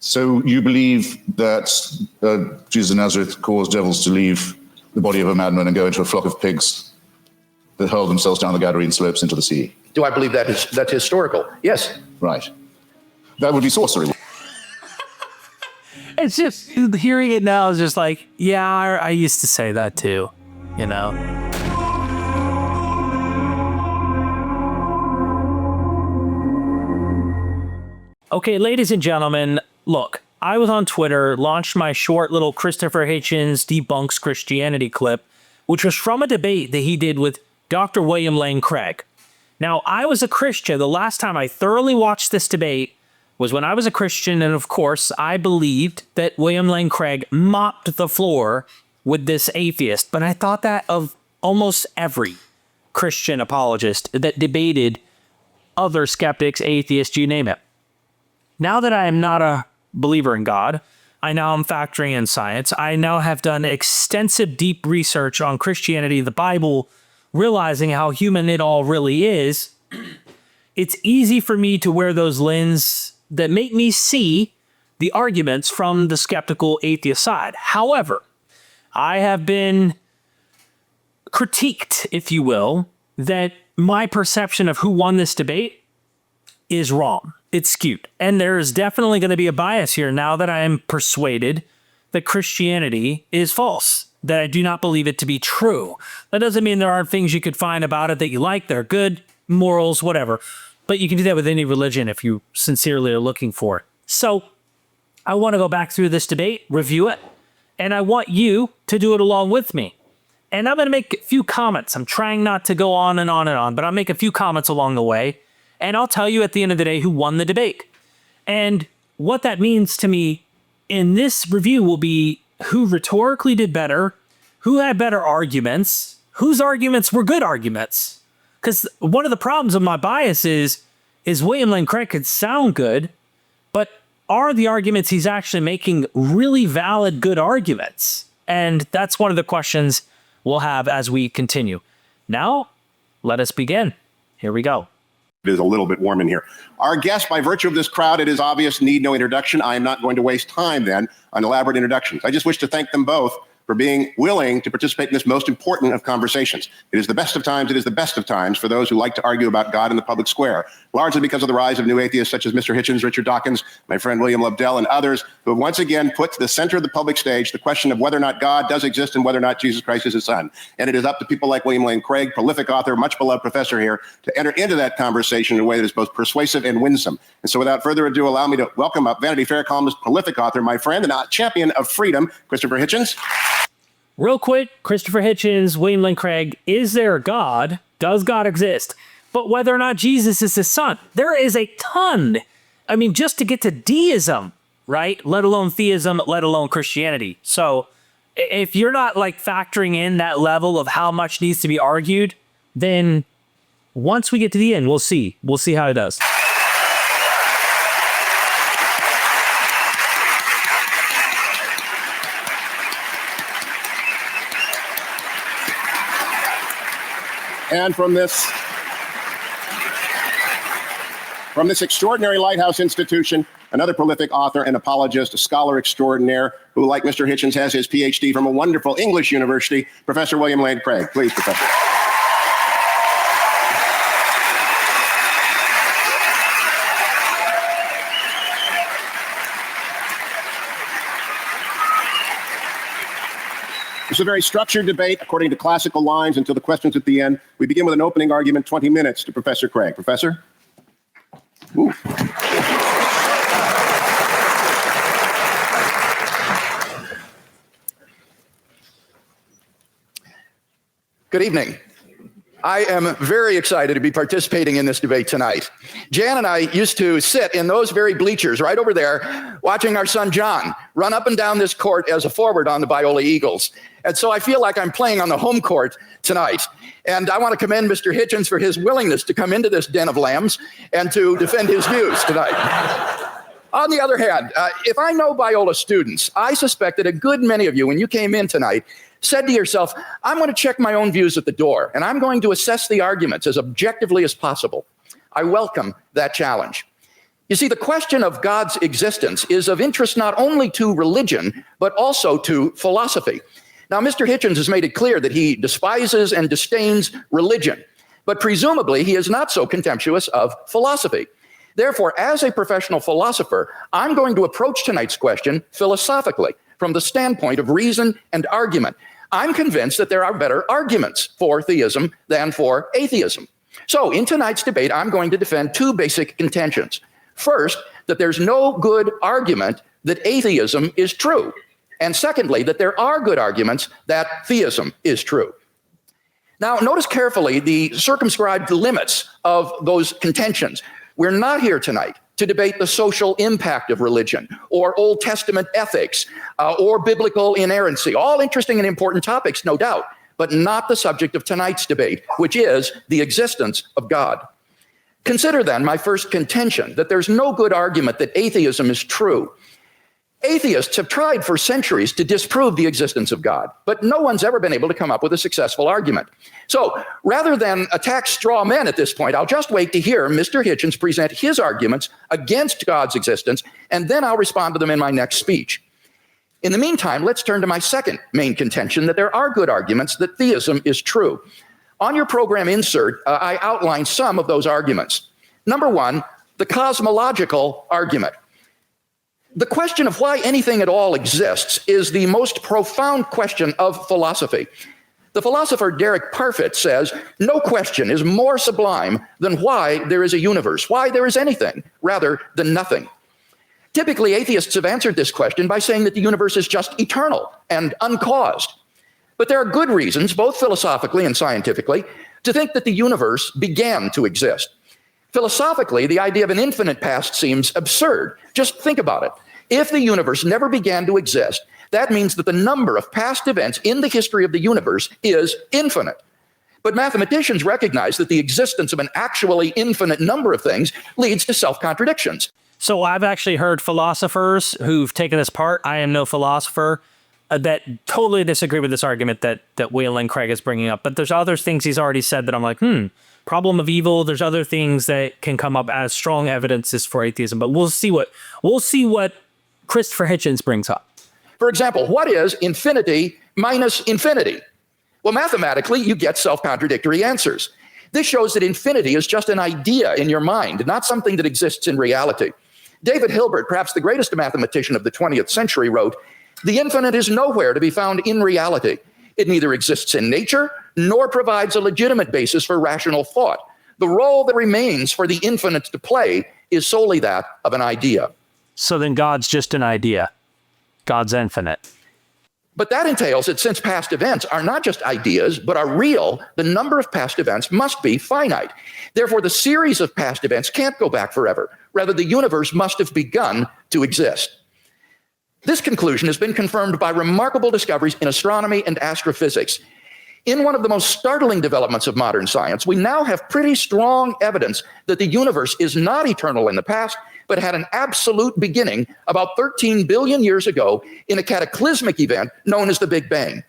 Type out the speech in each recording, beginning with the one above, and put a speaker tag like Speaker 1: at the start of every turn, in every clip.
Speaker 1: So you believe that Jesus of Nazareth caused devils to leave the body of a madman and go into a flock of pigs that hurled themselves down the Gadarene slopes into the sea?
Speaker 2: Do I believe that's historical? Yes.
Speaker 1: Right. That would be sorcery.
Speaker 3: It's just, hearing it now is just like, yeah, I used to say that too, you know? Okay, ladies and gentlemen, look, I was on Twitter, launched my short little Christopher Hitchens debunks Christianity clip, which was from a debate that he did with Dr. William Lane Craig. Now, I was a Christian. The last time I thoroughly watched this debate was when I was a Christian, and of course, I believed that William Lane Craig mopped the floor with this atheist, but I thought that of almost every Christian apologist that debated other skeptics, atheists, you name it. Now that I am not a believer in God, I now am factoring in science. I now have done extensive deep research on Christianity, the Bible, realizing how human it all really is. It's easy for me to wear those lenses that make me see the arguments from the skeptical atheist side. However, I have been critiqued, if you will, that my perception of who won this debate is wrong. It's skewed. And there is definitely going to be a bias here now that I am persuaded that Christianity is false, that I do not believe it to be true. That doesn't mean there aren't things you could find about it that you like, they're good, morals, whatever. But you can do that with any religion if you sincerely are looking for it. So I want to go back through this debate, review it, and I want you to do it along with me. And I'm going to make a few comments. I'm trying not to go on and on and on, but I'll make a few comments along the way. And I'll tell you at the end of the day who won the debate. And what that means to me in this review will be who rhetorically did better, who had better arguments, whose arguments were good arguments. Because one of the problems of my bias is William Lane Craig could sound good, but are the arguments he's actually making really valid, good arguments? And that's one of the questions we'll have as we continue. Now, let us begin. Here we go.
Speaker 2: It is a little bit warm in here. Our guest, by virtue of this crowd, it is obvious, need no introduction. I am not going to waste time then on elaborate introductions. I just wish to thank them both for being willing to participate in this most important of conversations. It is the best of times. It is the best of times for those who like to argue about God in the public square, largely because of the rise of new atheists such as Mr. Hitchens, Richard Dawkins, my friend William Lobdell, and others who have once again put to the center of the public stage the question of whether or not God does exist and whether or not Jesus Christ is his son. And it is up to people like William Lane Craig, prolific author, much beloved professor here, to enter into that conversation in a way that is both persuasive and winsome. And so without further ado, allow me to welcome up Vanity Fair columnist, prolific author, my friend, and champion of freedom, Christopher Hitchens.
Speaker 3: Real quick, Christopher Hitchens, William Lane Craig, is there a God? Does God exist? But whether or not Jesus is his son, there is a ton. I mean, just to get to deism, right? Let alone theism, let alone Christianity. So if you're not like factoring in that level of how much needs to be argued, then once we get to the end, we'll see. We'll see how it does.
Speaker 2: And from this extraordinary lighthouse institution, another prolific author and apologist, a scholar extraordinaire, who, like Mr. Hitchens, has his PhD from a wonderful English university, Professor William Lane Craig. Please, Professor. It's a very structured debate according to classical lines until the questions at the end. We begin with an opening argument, 20 minutes to Professor Craig. Professor? Ooh.
Speaker 4: Good evening. I am very excited to be participating in this debate tonight. Jan and I used to sit in those very bleachers right over there watching our son John run up and down this court as a forward on the Biola Eagles. And so I feel like I'm playing on the home court tonight. And I want to commend Mr. Hitchens for his willingness to come into this den of lambs and to defend his views tonight. On the other hand, if I know Biola students, I suspect that a good many of you, when you came in tonight, said to yourself, I'm going to check my own views at the door, and I'm going to assess the arguments as objectively as possible. I welcome that challenge. You see, the question of God's existence is of interest not only to religion, but also to philosophy. Now, Mr. Hitchens has made it clear that he despises and disdains religion, but presumably he is not so contemptuous of philosophy. Therefore, as a professional philosopher, I'm going to approach tonight's question philosophically, from the standpoint of reason and argument. I'm convinced that there are better arguments for theism than for atheism. So in tonight's debate, I'm going to defend two basic contentions. First, that there's no good argument that atheism is true. And secondly, that there are good arguments that theism is true. Now, notice carefully the circumscribed limits of those contentions. We're not here tonight to debate the social impact of religion or Old Testament ethics or biblical inerrancy. All interesting and important topics, no doubt, but not the subject of tonight's debate, which is the existence of God. Consider then my first contention, that there's no good argument that atheism is true. Atheists have tried for centuries to disprove the existence of God, but no one's ever been able to come up with a successful argument. So rather than attack straw men at this point, I'll just wait to hear Mr. Hitchens present his arguments against God's existence, and then I'll respond to them in my next speech. In the meantime, let's turn to my second main contention, that there are good arguments that theism is true. On your program insert, I outline some of those arguments. Number one, the cosmological argument. The question of why anything at all exists is the most profound question of philosophy. The philosopher Derek Parfit says, no question is more sublime than why there is a universe, why there is anything, rather than nothing. Typically, atheists have answered this question by saying that the universe is just eternal and uncaused. But there are good reasons, both philosophically and scientifically, to think that the universe began to exist. Philosophically, the idea of an infinite past seems absurd. Just think about it. If the universe never began to exist, that means that the number of past events in the history of the universe is infinite. But mathematicians recognize that the existence of an actually infinite number of things leads to self-contradictions.
Speaker 3: So I've actually heard philosophers who've taken this part. I am no philosopher. That totally disagree with this argument that Will and Craig is bringing up. But there's other things he's already said that I'm like, problem of evil. There's other things that can come up as strong evidences for atheism. But we'll see what Christopher Hitchens brings up.
Speaker 4: For example, what is infinity minus infinity? Well, mathematically, you get self-contradictory answers. This shows that infinity is just an idea in your mind, not something that exists in reality. David Hilbert, perhaps the greatest mathematician of the 20th century, wrote, "The infinite is nowhere to be found in reality. It neither exists in nature nor provides a legitimate basis for rational thought. The role that remains for the infinite to play is solely that of an idea."
Speaker 3: So then God's just an idea. God's infinite.
Speaker 4: But that entails that since past events are not just ideas, but are real, the number of past events must be finite. Therefore, the series of past events can't go back forever. Rather, the universe must have begun to exist. This conclusion has been confirmed by remarkable discoveries in astronomy and astrophysics. In one of the most startling developments of modern science, we now have pretty strong evidence that the universe is not eternal in the past, but had an absolute beginning about 13 billion years ago in a cataclysmic event known as the Big Bang.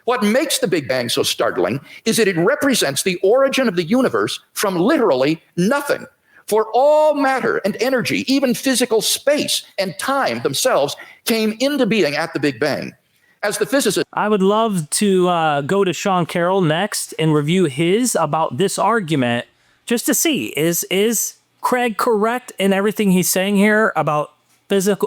Speaker 4: What makes the Big Bang so startling is that it represents the origin of the universe from literally nothing. For all matter and energy, even physical space and time themselves, came into being at the Big Bang. As the physicist,
Speaker 3: I would love to go to Sean Carroll next and review his about this argument, just to see, is Craig correct in everything he's saying here about physics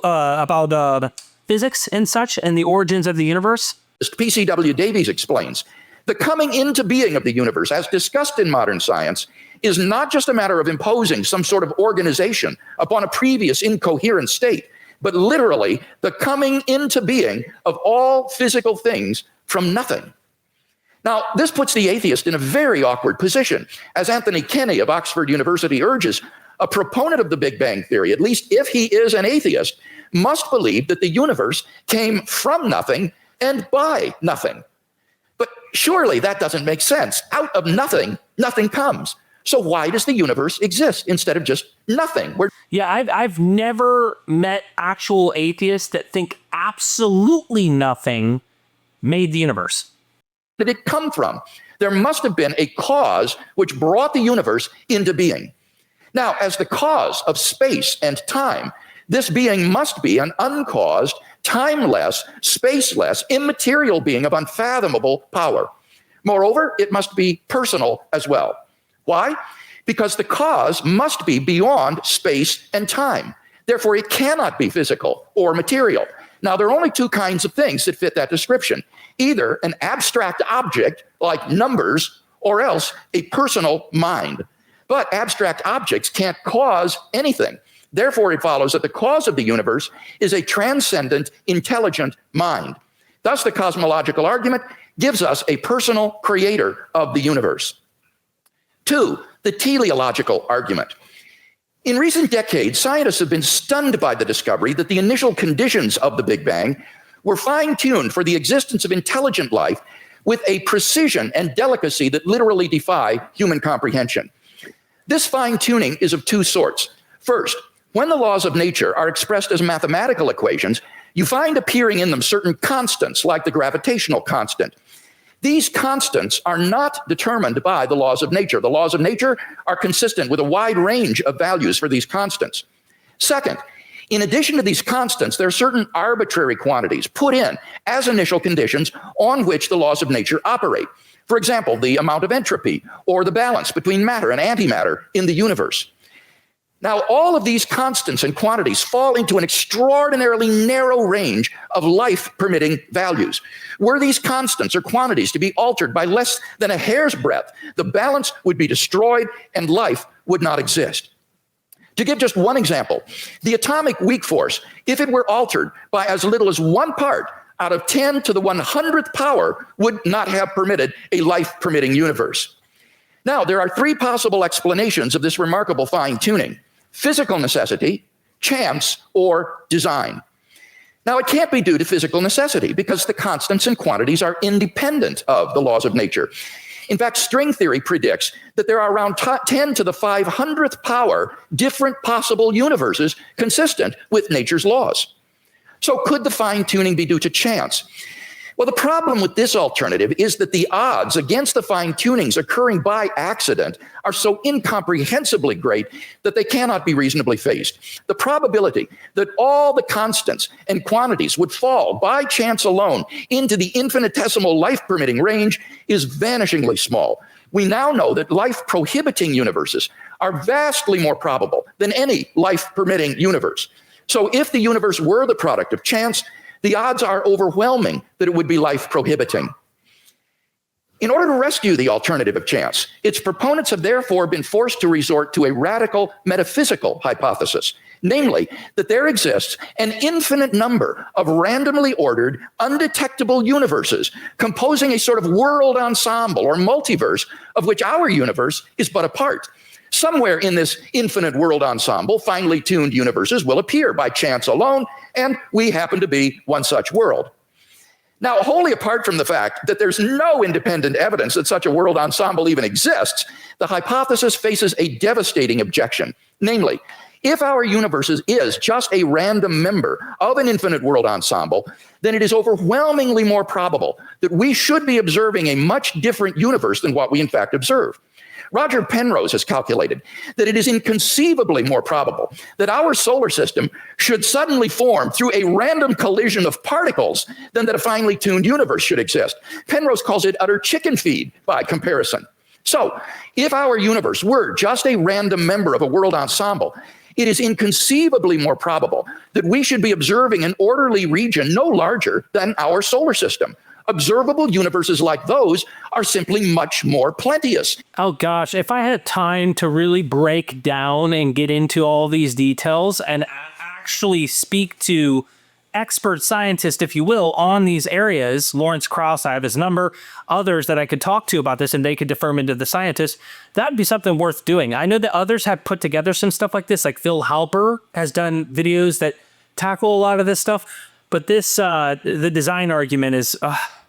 Speaker 3: and such, and the origins of the universe?
Speaker 4: P.C.W. Davies explains, the coming into being of the universe, as discussed in modern science, is not just a matter of imposing some sort of organization upon a previous incoherent state, but literally the coming into being of all physical things from nothing. Now, this puts the atheist in a very awkward position. As Anthony Kenny of Oxford University urges, a proponent of the Big Bang Theory, at least if he is an atheist, must believe that the universe came from nothing and by nothing. But surely that doesn't make sense. Out of nothing, nothing comes. So why does the universe exist instead of just nothing?
Speaker 3: Yeah, I've never met actual atheists that think absolutely nothing made the universe.
Speaker 4: Did it come from? There must have been a cause which brought the universe into being. Now, as the cause of space and time, this being must be an uncaused, timeless, spaceless, immaterial being of unfathomable power. Moreover, it must be personal as well. Why? Because the cause must be beyond space and time. Therefore, it cannot be physical or material. Now, there are only two kinds of things that fit that description. Either an abstract object like numbers, or else a personal mind. But abstract objects can't cause anything. Therefore, it follows that the cause of the universe is a transcendent, intelligent mind. Thus, the cosmological argument gives us a personal creator of the universe. 2, the teleological argument. In recent decades, scientists have been stunned by the discovery that the initial conditions of the Big Bang were fine-tuned for the existence of intelligent life with a precision and delicacy that literally defy human comprehension. This fine-tuning is of two sorts. First, when the laws of nature are expressed as mathematical equations, you find appearing in them certain constants, like the gravitational constant. These constants are not determined by the laws of nature. The laws of nature are consistent with a wide range of values for these constants. Second, in addition to these constants, there are certain arbitrary quantities put in as initial conditions on which the laws of nature operate. For example, the amount of entropy or the balance between matter and antimatter in the universe. Now, all of these constants and quantities fall into an extraordinarily narrow range of life-permitting values. Were these constants or quantities to be altered by less than a hair's breadth, the balance would be destroyed and life would not exist. To give just one example, the atomic weak force, if it were altered by as little as 1 part out of 10 to the 100th power, would not have permitted a life-permitting universe. Now, there are 3 possible explanations of this remarkable fine-tuning: physical necessity, chance, or design. Now, it can't be due to physical necessity because the constants and quantities are independent of the laws of nature. In fact, string theory predicts that there are around 10 to the 500th power different possible universes consistent with nature's laws. So could the fine-tuning be due to chance? Well, the problem with this alternative is that the odds against the fine-tunings occurring by accident are so incomprehensibly great that they cannot be reasonably faced. The probability that all the constants and quantities would fall by chance alone into the infinitesimal life-permitting range is vanishingly small. We now know that life-prohibiting universes are vastly more probable than any life-permitting universe. So if the universe were the product of chance, the odds are overwhelming that it would be life-prohibiting. In order to rescue the alternative of chance, its proponents have therefore been forced to resort to a radical metaphysical hypothesis, namely that there exists an infinite number of randomly ordered, undetectable universes composing a sort of world ensemble or multiverse of which our universe is but a part. Somewhere in this infinite world ensemble, finely tuned universes will appear by chance alone, and we happen to be one such world. Now, wholly apart from the fact that there's no independent evidence that such a world ensemble even exists, the hypothesis faces a devastating objection. Namely, if our universe is just a random member of an infinite world ensemble, then it is overwhelmingly more probable that we should be observing a much different universe than what we in fact observe. Roger Penrose has calculated that it is inconceivably more probable that our solar system should suddenly form through a random collision of particles than that a finely tuned universe should exist. Penrose calls it utter chicken feed by comparison. So, if our universe were just a random member of a world ensemble, it is inconceivably more probable that we should be observing an orderly region no larger than our solar system. Observable universes like those are simply much more plenteous.
Speaker 3: Oh gosh, if I had time to really break down and get into all these details and actually speak to expert scientists, if you will, on these areas, Lawrence Krauss, I have his number, others that I could talk to about this and they could defer me to the scientists, that'd be something worth doing. I know that others have put together some stuff like this, like Phil Halper has done videos that tackle a lot of this stuff. But this, the design argument is,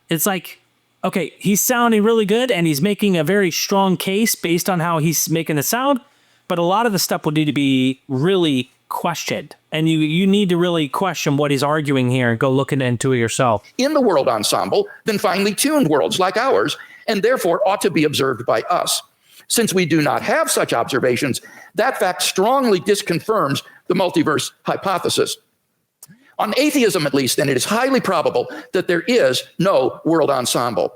Speaker 3: it's like, okay, he's sounding really good and he's making a very strong case based on how he's making the sound, but a lot of the stuff would need to be really questioned. And you need to really question what he's arguing here and go look into it yourself.
Speaker 4: In the world ensemble than finely tuned worlds like ours, and therefore ought to be observed by us. Since we do not have such observations, That fact strongly disconfirms the multiverse hypothesis. On atheism, at least, then, it is highly probable that there is no world ensemble.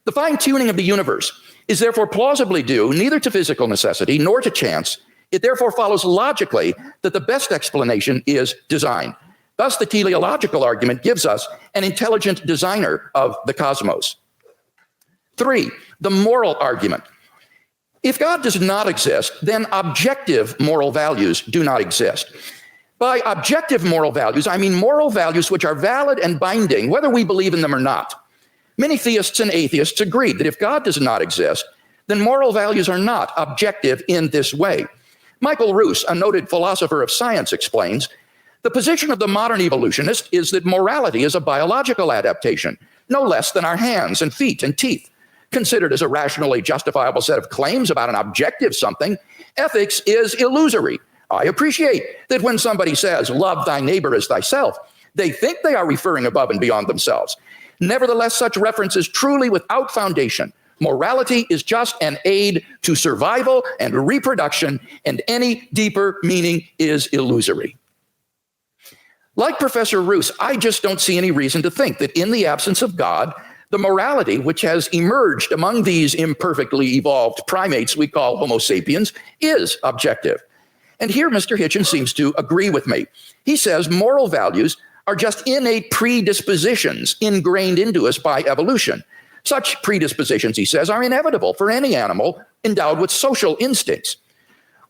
Speaker 4: The fine-tuning of the universe is therefore plausibly due neither to physical necessity nor to chance. It therefore follows logically that the best explanation is design. Thus, the teleological argument gives us an intelligent designer of the cosmos. 3, the moral argument. If God does not exist, then objective moral values do not exist. By objective moral values, I mean moral values which are valid and binding, whether we believe in them or not. Many theists and atheists agree that if God does not exist, then moral values are not objective in this way. Michael Roos, a noted philosopher of science, explains, the position of the modern evolutionist is that morality is a biological adaptation, no less than our hands and feet and teeth. Considered as a rationally justifiable set of claims about an objective something, ethics is illusory. I appreciate that when somebody says, love thy neighbor as thyself, they think they are referring above and beyond themselves. Nevertheless, such reference is truly without foundation. Morality is just an aid to survival and reproduction, and any deeper meaning is illusory. Like Professor Roos, I just don't see any reason to think that in the absence of God, the morality which has emerged among these imperfectly evolved primates we call Homo sapiens is objective. And here Mr. Hitchens seems to agree with me. He says moral values are just innate predispositions ingrained into us by evolution. Such predispositions, he says, are inevitable for any animal endowed with social instincts.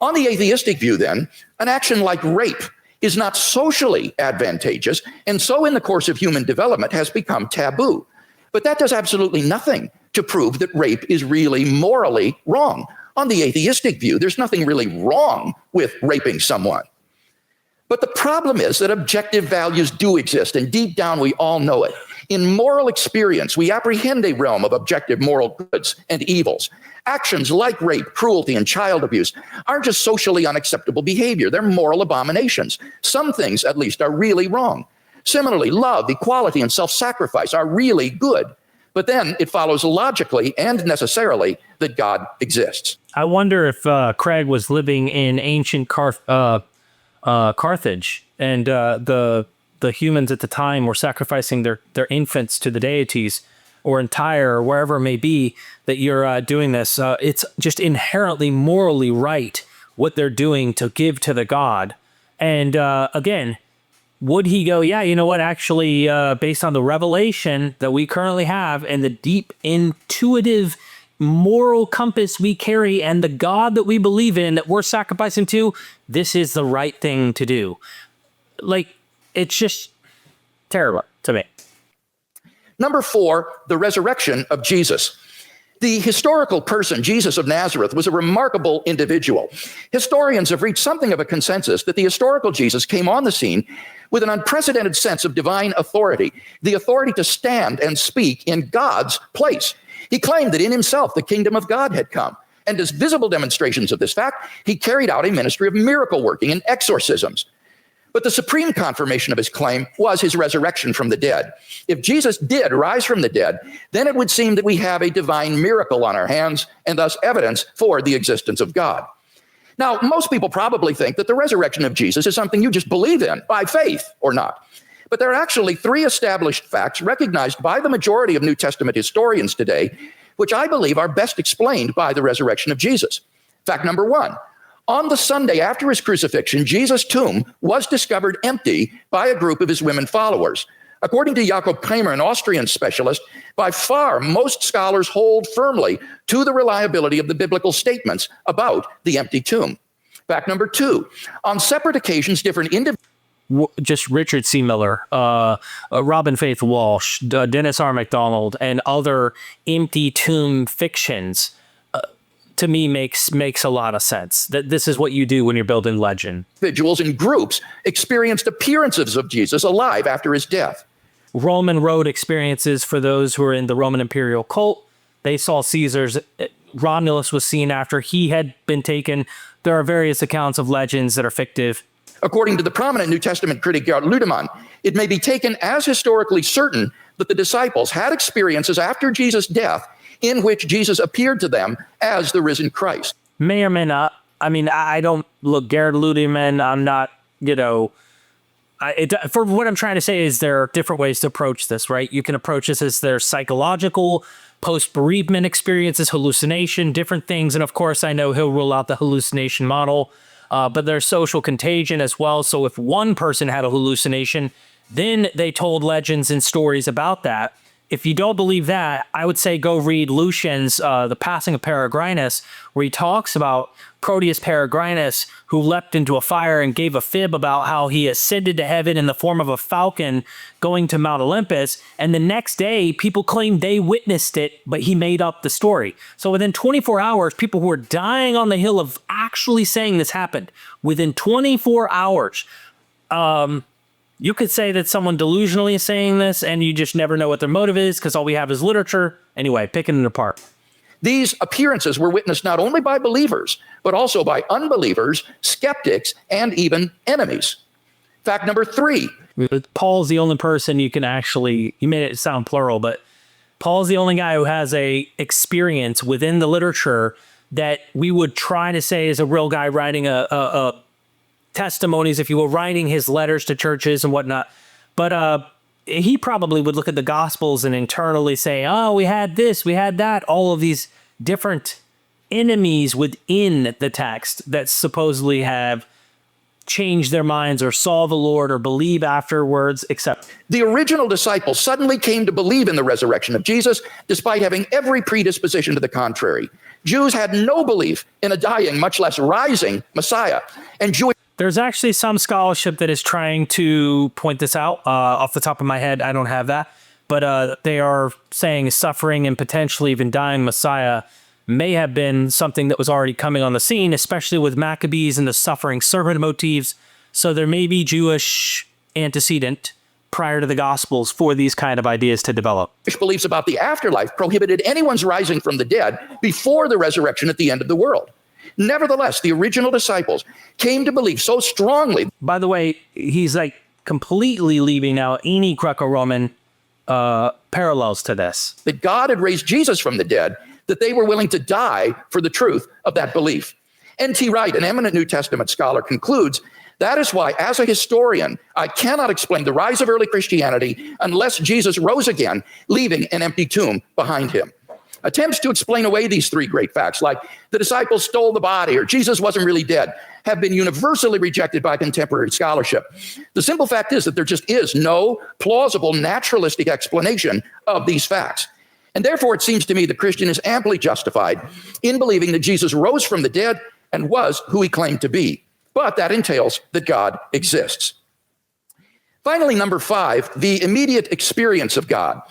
Speaker 4: On the atheistic view, then, an action like rape is not socially advantageous, and so in the course of human development has become taboo. But that does absolutely nothing to prove that rape is really morally wrong. On the atheistic view, there's nothing really wrong with raping someone. But the problem is that objective values do exist, and deep down we all know it. In moral experience, we apprehend a realm of objective moral goods and evils. Actions like rape, cruelty, and child abuse aren't just socially unacceptable behavior, they're moral abominations. Some things, at least, are really wrong. Similarly, love, equality, and self-sacrifice are really good. But then it follows logically and necessarily that God exists.
Speaker 3: I wonder if Craig was living in ancient Carthage, and the humans at the time were sacrificing their infants to the deities, or in Tyre, or wherever it may be that you're doing this. It's just inherently morally right what they're doing to give to the god. And again, would he go, yeah, you know what, actually, based on the revelation that we currently have and the deep intuitive moral compass we carry and the God that we believe in, that we're sacrificing to, this is the right thing to do. Like, it's just terrible to me.
Speaker 4: Number 4, the resurrection of Jesus. The historical person, Jesus of Nazareth, was a remarkable individual. Historians have reached something of a consensus that the historical Jesus came on the scene with an unprecedented sense of divine authority, the authority to stand and speak in God's place. He claimed that in himself the kingdom of God had come. And as visible demonstrations of this fact, he carried out a ministry of miracle working and exorcisms. But the supreme confirmation of his claim was his resurrection from the dead. If Jesus did rise from the dead, then it would seem that we have a divine miracle on our hands and thus evidence for the existence of God. Now, most people probably think that the resurrection of Jesus is something you just believe in by faith or not. But there are actually 3 established facts recognized by the majority of New Testament historians today, which I believe are best explained by the resurrection of Jesus. Fact number 1. On the Sunday after his crucifixion, Jesus' tomb was discovered empty by a group of his women followers. According to Jakob Kramer, an Austrian specialist, by far most scholars hold firmly to the reliability of the biblical statements about the empty tomb. Fact number 2, on separate occasions, different individuals.
Speaker 3: Just Richard C. Miller, Robin Faith Walsh, Dennis R. MacDonald, and other empty tomb fictions, to me makes a lot of sense. That this is what you do when you're building legend.
Speaker 4: Individuals and groups experienced appearances of Jesus alive after his death.
Speaker 3: Roman road experiences for those who are in the Roman imperial cult. They saw Caesar's. Romulus was seen after he had been taken. There are various accounts of legends that are fictive.
Speaker 4: According to the prominent New Testament critic Gerd Ludemann, it may be taken as historically certain that the disciples had experiences after Jesus' death in which Jesus appeared to them as the risen Christ.
Speaker 3: May or may not I mean, I don't look Garrett Ludeman. I'm not, for what I'm trying to say is there are different ways to approach this, right? You can approach this as their psychological, post-bereavement experiences, hallucination, different things. And of course, I know he'll rule out the hallucination model, but there's social contagion as well. So if one person had a hallucination, then they told legends and stories about that. If you don't believe that, I would say go read Lucian's The Passing of Peregrinus, where he talks about Proteus Peregrinus, who leapt into a fire and gave a fib about how he ascended to heaven in the form of a falcon going to Mount Olympus. And the next day, people claimed they witnessed it, but he made up the story. So within 24 hours, people who were dying on the hill of actually saying this happened. Within 24 hours, you could say that someone delusionally is saying this, and you just never know what their motive is because all we have is literature. Anyway, picking it apart.
Speaker 4: These appearances were witnessed not only by believers, but also by unbelievers, skeptics, and even enemies. Fact number 3.
Speaker 3: Paul's the only person you can actually, you made it sound plural, but Paul's the only guy who has a experience within the literature that we would try to say is a real guy writing a testimonies, if you will, writing his letters to churches and whatnot. But he probably would look at the Gospels and internally say, oh, we had this, we had that, all of these different enemies within the text that supposedly have changed their minds or saw the Lord or believe afterwards, etc.
Speaker 4: The original disciples suddenly came to believe in the resurrection of Jesus, despite having every predisposition to the contrary. Jews had no belief in a dying, much less rising Messiah. And Jewish
Speaker 3: There's actually some scholarship that is trying to point this out. Off the top of my head, I don't have that. But they are saying suffering and potentially even dying Messiah may have been something that was already coming on the scene, especially with Maccabees and the suffering servant motifs. So there may be Jewish antecedent prior to the Gospels for these kind of ideas to develop.
Speaker 4: beliefs about the afterlife prohibited anyone's rising from the dead before the resurrection at the end of the world. Nevertheless, the original disciples came to believe so strongly.
Speaker 3: By the way, he's like completely leaving out any Greco-Roman parallels to this.
Speaker 4: That God had raised Jesus from the dead, that they were willing to die for the truth of that belief. N.T. Wright, an eminent New Testament scholar, concludes, that is why, as a historian, I cannot explain the rise of early Christianity unless Jesus rose again, leaving an empty tomb behind him. Attempts to explain away these 3 great facts, like the disciples stole the body or Jesus wasn't really dead, have been universally rejected by contemporary scholarship. The simple fact is that there just is no plausible naturalistic explanation of these facts. And therefore, it seems to me the Christian is amply justified in believing that Jesus rose from the dead and was who he claimed to be. But that entails that God exists. Finally, number 5, the immediate experience of God.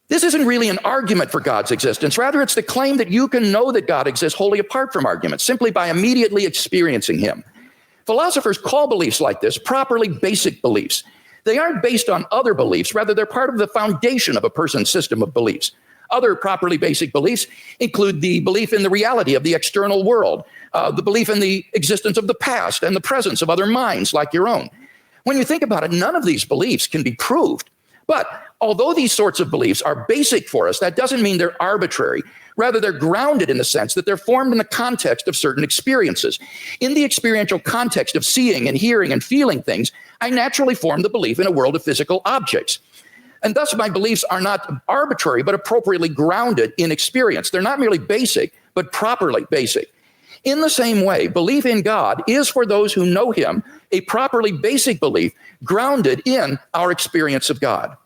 Speaker 4: This isn't really an argument for God's existence. Rather, it's the claim that you can know that God exists wholly apart from arguments, simply by immediately experiencing him. Philosophers call beliefs like this properly basic beliefs. They aren't based on other beliefs. Rather, they're part of the foundation of a person's system of beliefs. Other properly basic beliefs include the belief in the reality of the external world, the belief in the existence of the past and the presence of other minds like your own. When you think about it, none of these beliefs can be proved. But although these sorts of beliefs are basic for us, that doesn't mean they're arbitrary. Rather, they're grounded in the sense that they're formed in the context of certain experiences. In the experiential context of seeing and hearing and feeling things, I naturally form the belief in a world of physical objects. And thus, my beliefs are not arbitrary, but appropriately grounded in experience. They're not merely basic, but properly basic. In the same way, belief in God is, for those who know him, a properly basic belief grounded in our experience of God.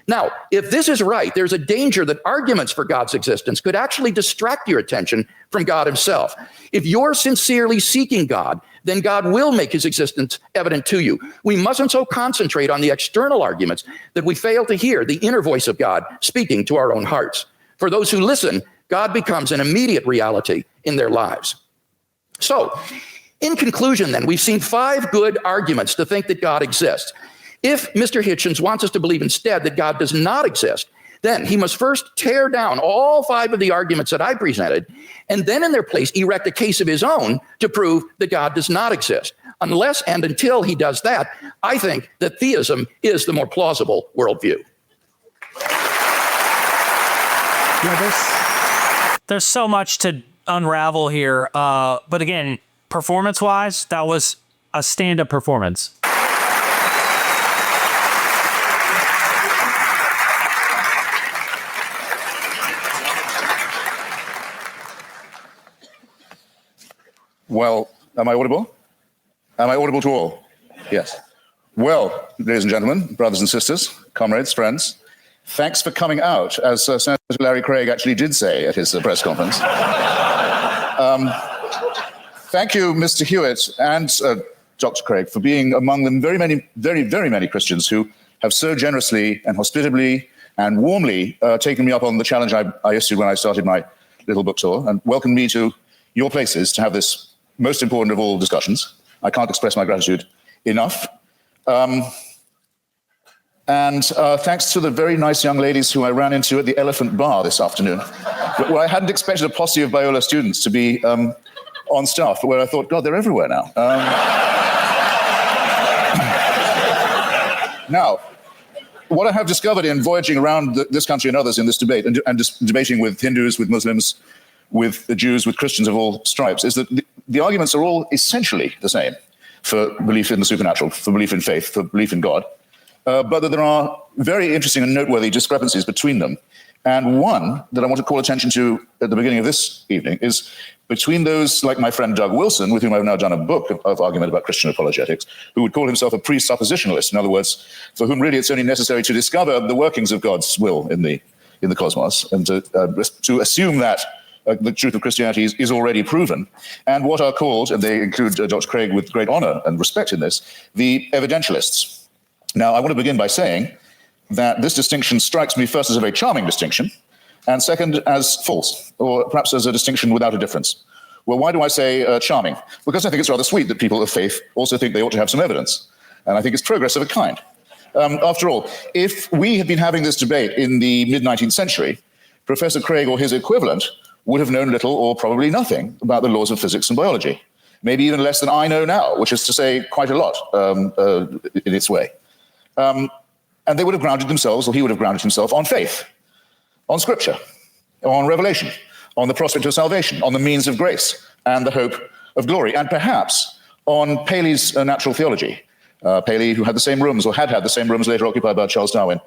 Speaker 4: Now, if this is right, there's a danger that arguments for God's existence could actually distract your attention from God himself. If you're sincerely seeking God, then God will make his existence evident to you. We mustn't so concentrate on the external arguments that we fail to hear the inner voice of God speaking to our own hearts. For those who listen, God becomes an immediate reality in their lives. So, in conclusion, then, we've seen 5 good arguments to think that God exists. If Mr. Hitchens wants us to believe instead that God does not exist, then he must first tear down all 5 of the arguments that I presented, and then in their place erect a case of his own to prove that God does not exist. Unless and until he does that, I think that theism is the more plausible worldview.
Speaker 3: Yeah, there's so much to unravel here. But again, performance-wise, that was a stand-up performance.
Speaker 1: Well, am I audible? Am I audible to all? Yes. Well, ladies and gentlemen, brothers and sisters, comrades, friends, thanks for coming out, as Senator Larry Craig actually did say at his press conference. Thank you, Mr. Hewitt and Dr. Craig, for being among the very many Christians who have so generously and hospitably and warmly taken me up on the challenge I issued when I started my little book tour and welcomed me to your places to have this most important of all discussions. I can't express my gratitude enough. And thanks to the very nice young ladies who I ran into at the Elephant Bar this afternoon, where I hadn't expected a posse of Biola students to be on staff, but where I thought, God, they're everywhere now. Now, what I have discovered in voyaging around this country and others in this debate, and just debating with Hindus, with Muslims, with the Jews, with Christians of all stripes, is that the arguments are all essentially the same for belief in the supernatural, for belief in faith, for belief in God, but that there are very interesting and noteworthy discrepancies between them. And one that I want to call attention to at the beginning of this evening is between those like my friend Doug Wilson, with whom I've now done a book of argument about Christian apologetics, who would call himself a presuppositionalist. In other words, for whom really it's only necessary to discover the workings of God's will in the cosmos and to assume that the truth of Christianity is already proven, and what are called, and they include Dr. Craig with great honor and respect in this, the evidentialists. Now, I want to begin by saying that this distinction strikes me first as a very charming distinction, and second as false, or perhaps as a distinction without a difference. Well, why do I say charming? Because I think it's rather sweet that people of faith also think they ought to have some evidence, and I think it's progress of a kind. After all, if we had been having this debate in the mid-19th century, Professor Craig or his equivalent would have known little or probably nothing about the laws of physics and biology, maybe even less than I know now, which is to say quite a lot in its way. And they would have grounded themselves, or he would have grounded himself, on faith, on scripture, on revelation, on the prospect of salvation, on the means of grace and the hope of glory, and perhaps on Paley's natural theology. Paley, who had the same rooms, or had the same rooms later occupied by Charles Darwin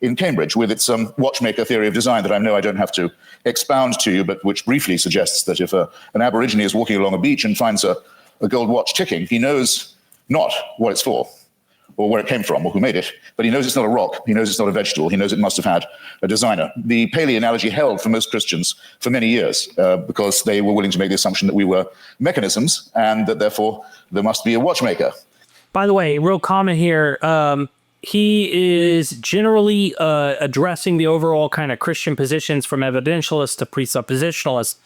Speaker 1: in Cambridge, with its watchmaker theory of design that I know I don't have to expound to you, but which briefly suggests that if an Aborigine is walking along a beach and finds a gold watch ticking, he knows not what it's for, or where it came from, or who made it, but he knows it's not a rock, he knows it's not a vegetable, he knows it must have had a designer. The Paley analogy held for most Christians for many years because they were willing to make the assumption that we were mechanisms and that therefore there must be a watchmaker.
Speaker 3: By the way, real comment here, he is generally addressing the overall kind of Christian positions from evidentialist to presuppositionalist,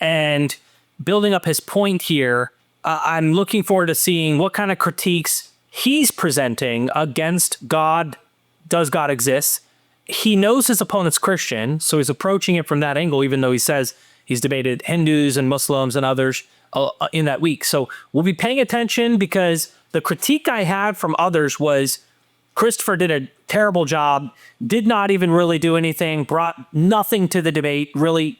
Speaker 3: and building up his point here, I'm looking forward to seeing what kind of critiques he's presenting against God. Does God exist? He knows his opponent's Christian, so he's approaching it from that angle, even though he says he's debated Hindus and Muslims and others in that week. So we'll be paying attention, because the critique I had from others was Christopher did a terrible job, did not even really do anything, brought nothing to the debate, really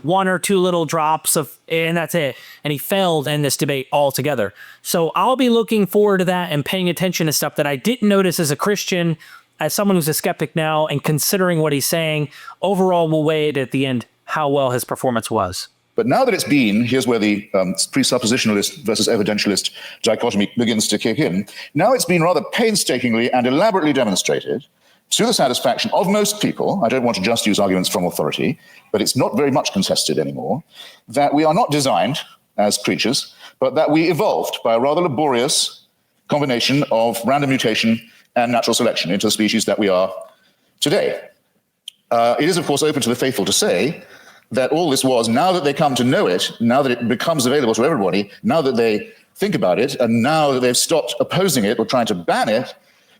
Speaker 3: one or two little drops and that's it. And he failed in this debate altogether. So I'll be looking forward to that and paying attention to stuff that I didn't notice as a Christian, as someone who's a skeptic now, and considering what he's saying. Overall, we'll weigh it at the end how well his performance was.
Speaker 1: But now that it's been, here's where the presuppositionalist versus evidentialist dichotomy begins to kick in. Now it's been rather painstakingly and elaborately demonstrated to the satisfaction of most people, I don't want to just use arguments from authority, but it's not very much contested anymore, that we are not designed as creatures, but that we evolved by a rather laborious combination of random mutation and natural selection into the species that we are today. It is, of course, open to the faithful to say that all this was, now that they come to know it, now that it becomes available to everybody, now that they think about it, and now that they've stopped opposing it or trying to ban it,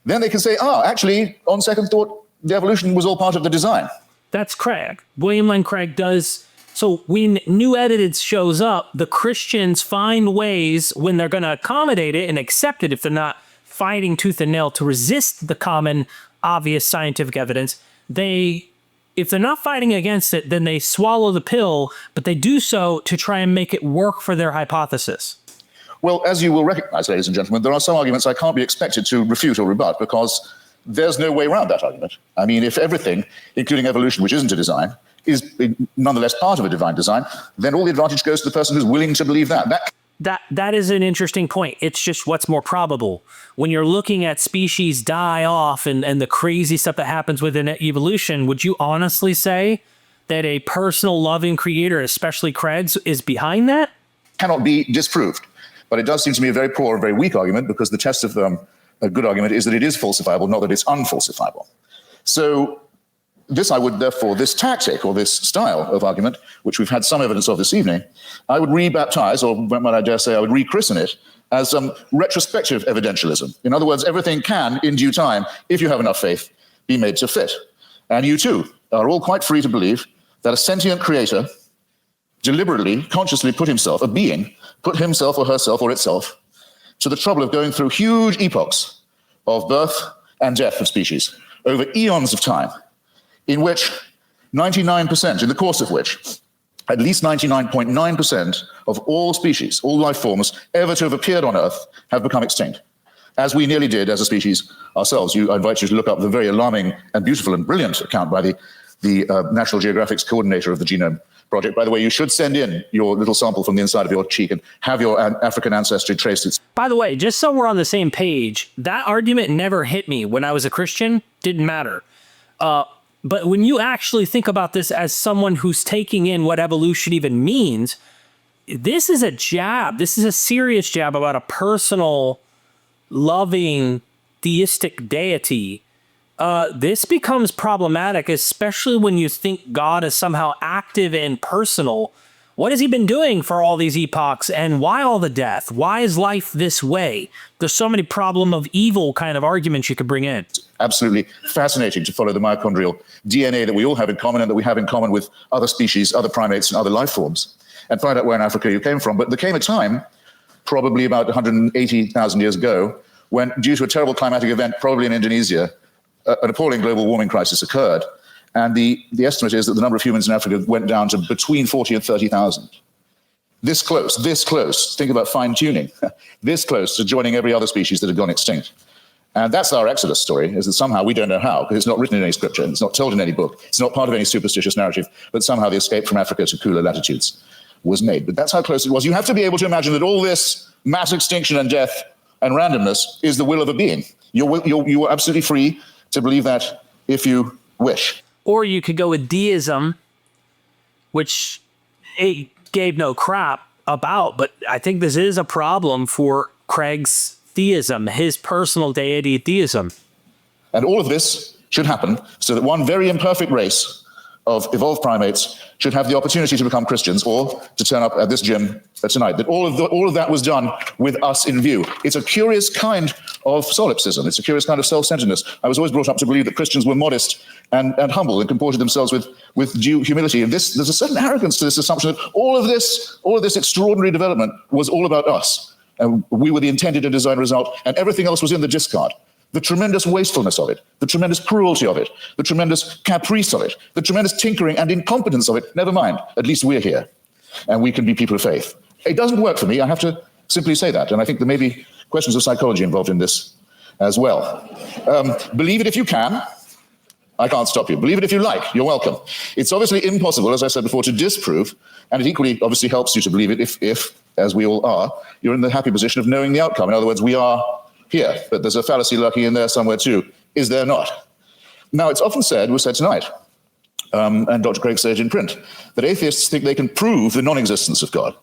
Speaker 1: then they can say, actually, on second thought, the evolution was all part of the design.
Speaker 3: That's Craig. William Lane Craig does. So when New Edited shows up, the Christians find ways, when they're going to accommodate it and accept it, if they're not fighting tooth and nail to resist the common, obvious scientific evidence, if they're not fighting against it, then they swallow the pill, but they do so to try and make it work for their hypothesis.
Speaker 1: Well, as you will recognize, ladies and gentlemen, there are some arguments I can't be expected to refute or rebut because there's no way around that argument. I mean, if everything, including evolution, which isn't a design, is nonetheless part of a divine design, then all the advantage goes to the person who's willing to believe that.
Speaker 3: That is an interesting point. It's just what's more probable. When you're looking at species die off and the crazy stuff that happens within evolution, would you honestly say that a personal loving creator, especially Craig's, is behind that?
Speaker 1: Cannot be disproved. But it does seem to me a very poor, very weak argument, because the test of a good argument is that it is falsifiable, not that it's unfalsifiable. So this tactic or this style of argument, which we've had some evidence of this evening, I would rebaptize, or might I dare say, I would rechristen it as retrospective evidentialism. In other words, everything can, in due time, if you have enough faith, be made to fit. And you too are all quite free to believe that a sentient creator deliberately, consciously put himself or herself or itself to the trouble of going through huge epochs of birth and death of species over eons of time, in which 99%, in the course of which, at least 99.9% of all species, all life forms ever to have appeared on Earth have become extinct, as we nearly did as a species ourselves. I invite you to look up the very alarming and beautiful and brilliant account by the National Geographic's coordinator of the Genome Project. By the way, you should send in your little sample from the inside of your cheek and have your African ancestry traced.
Speaker 3: By the way, just so we're on the same page, that argument never hit me when I was a Christian. Didn't matter. But when you actually think about this as someone who's taking in what evolution even means, this is a jab. This is a serious jab about a personal, loving, theistic deity. This becomes problematic, especially when you think God is somehow active and personal. What has he been doing for all these epochs, and why all the death? Why is life this way? There's so many problem of evil kind of arguments you could bring in.
Speaker 1: Absolutely fascinating to follow the mitochondrial DNA that we all have in common and that we have in common with other species, other primates, and other life forms, and find out where in Africa you came from. But there came a time, probably about 180,000 years ago, when, due to a terrible climatic event, probably in Indonesia, an appalling global warming crisis occurred. And the estimate is that the number of humans in Africa went down to between 40 and 30,000. This close, think about fine-tuning, this close to joining every other species that had gone extinct. And that's our Exodus story, is that somehow we don't know how, because it's not written in any scripture, it's not told in any book, it's not part of any superstitious narrative, but somehow the escape from Africa to cooler latitudes was made. But that's how close it was. You have to be able to imagine that all this mass extinction and death and randomness is the will of a being. You're absolutely free to believe that if you wish.
Speaker 3: Or you could go with deism, which it gave no crap about, but I think this is a problem for Craig's theism, his personal deity theism.
Speaker 1: And all of this should happen so that one very imperfect race of evolved primates should have the opportunity to become Christians or to turn up at this gym tonight. That all of that was done with us in view. It's a curious kind of solipsism. It's a curious kind of self-centeredness. I was always brought up to believe that Christians were modest and humble and comported themselves with due humility. And there's a certain arrogance to this assumption that all of this extraordinary development was all about us. And we were the intended and designed result, and everything else was in the discard. The tremendous wastefulness of it, the tremendous cruelty of it, the tremendous caprice of it, the tremendous tinkering and incompetence of it. Never mind, at least we're here, and we can be people of faith. It doesn't work for me, I have to simply say that, and I think there may be questions of psychology involved in this as well. Believe it if you can. I can't stop you. Believe it if you like. You're welcome. It's obviously impossible, as I said before, to disprove, and it equally obviously helps you to believe it if, as we all are, you're in the happy position of knowing the outcome. In other words, we are here, but there's a fallacy lurking in there somewhere too. Is there not? Now, it's often said, was said tonight, and Dr. Craig said in print, that atheists think they can prove the non-existence of God.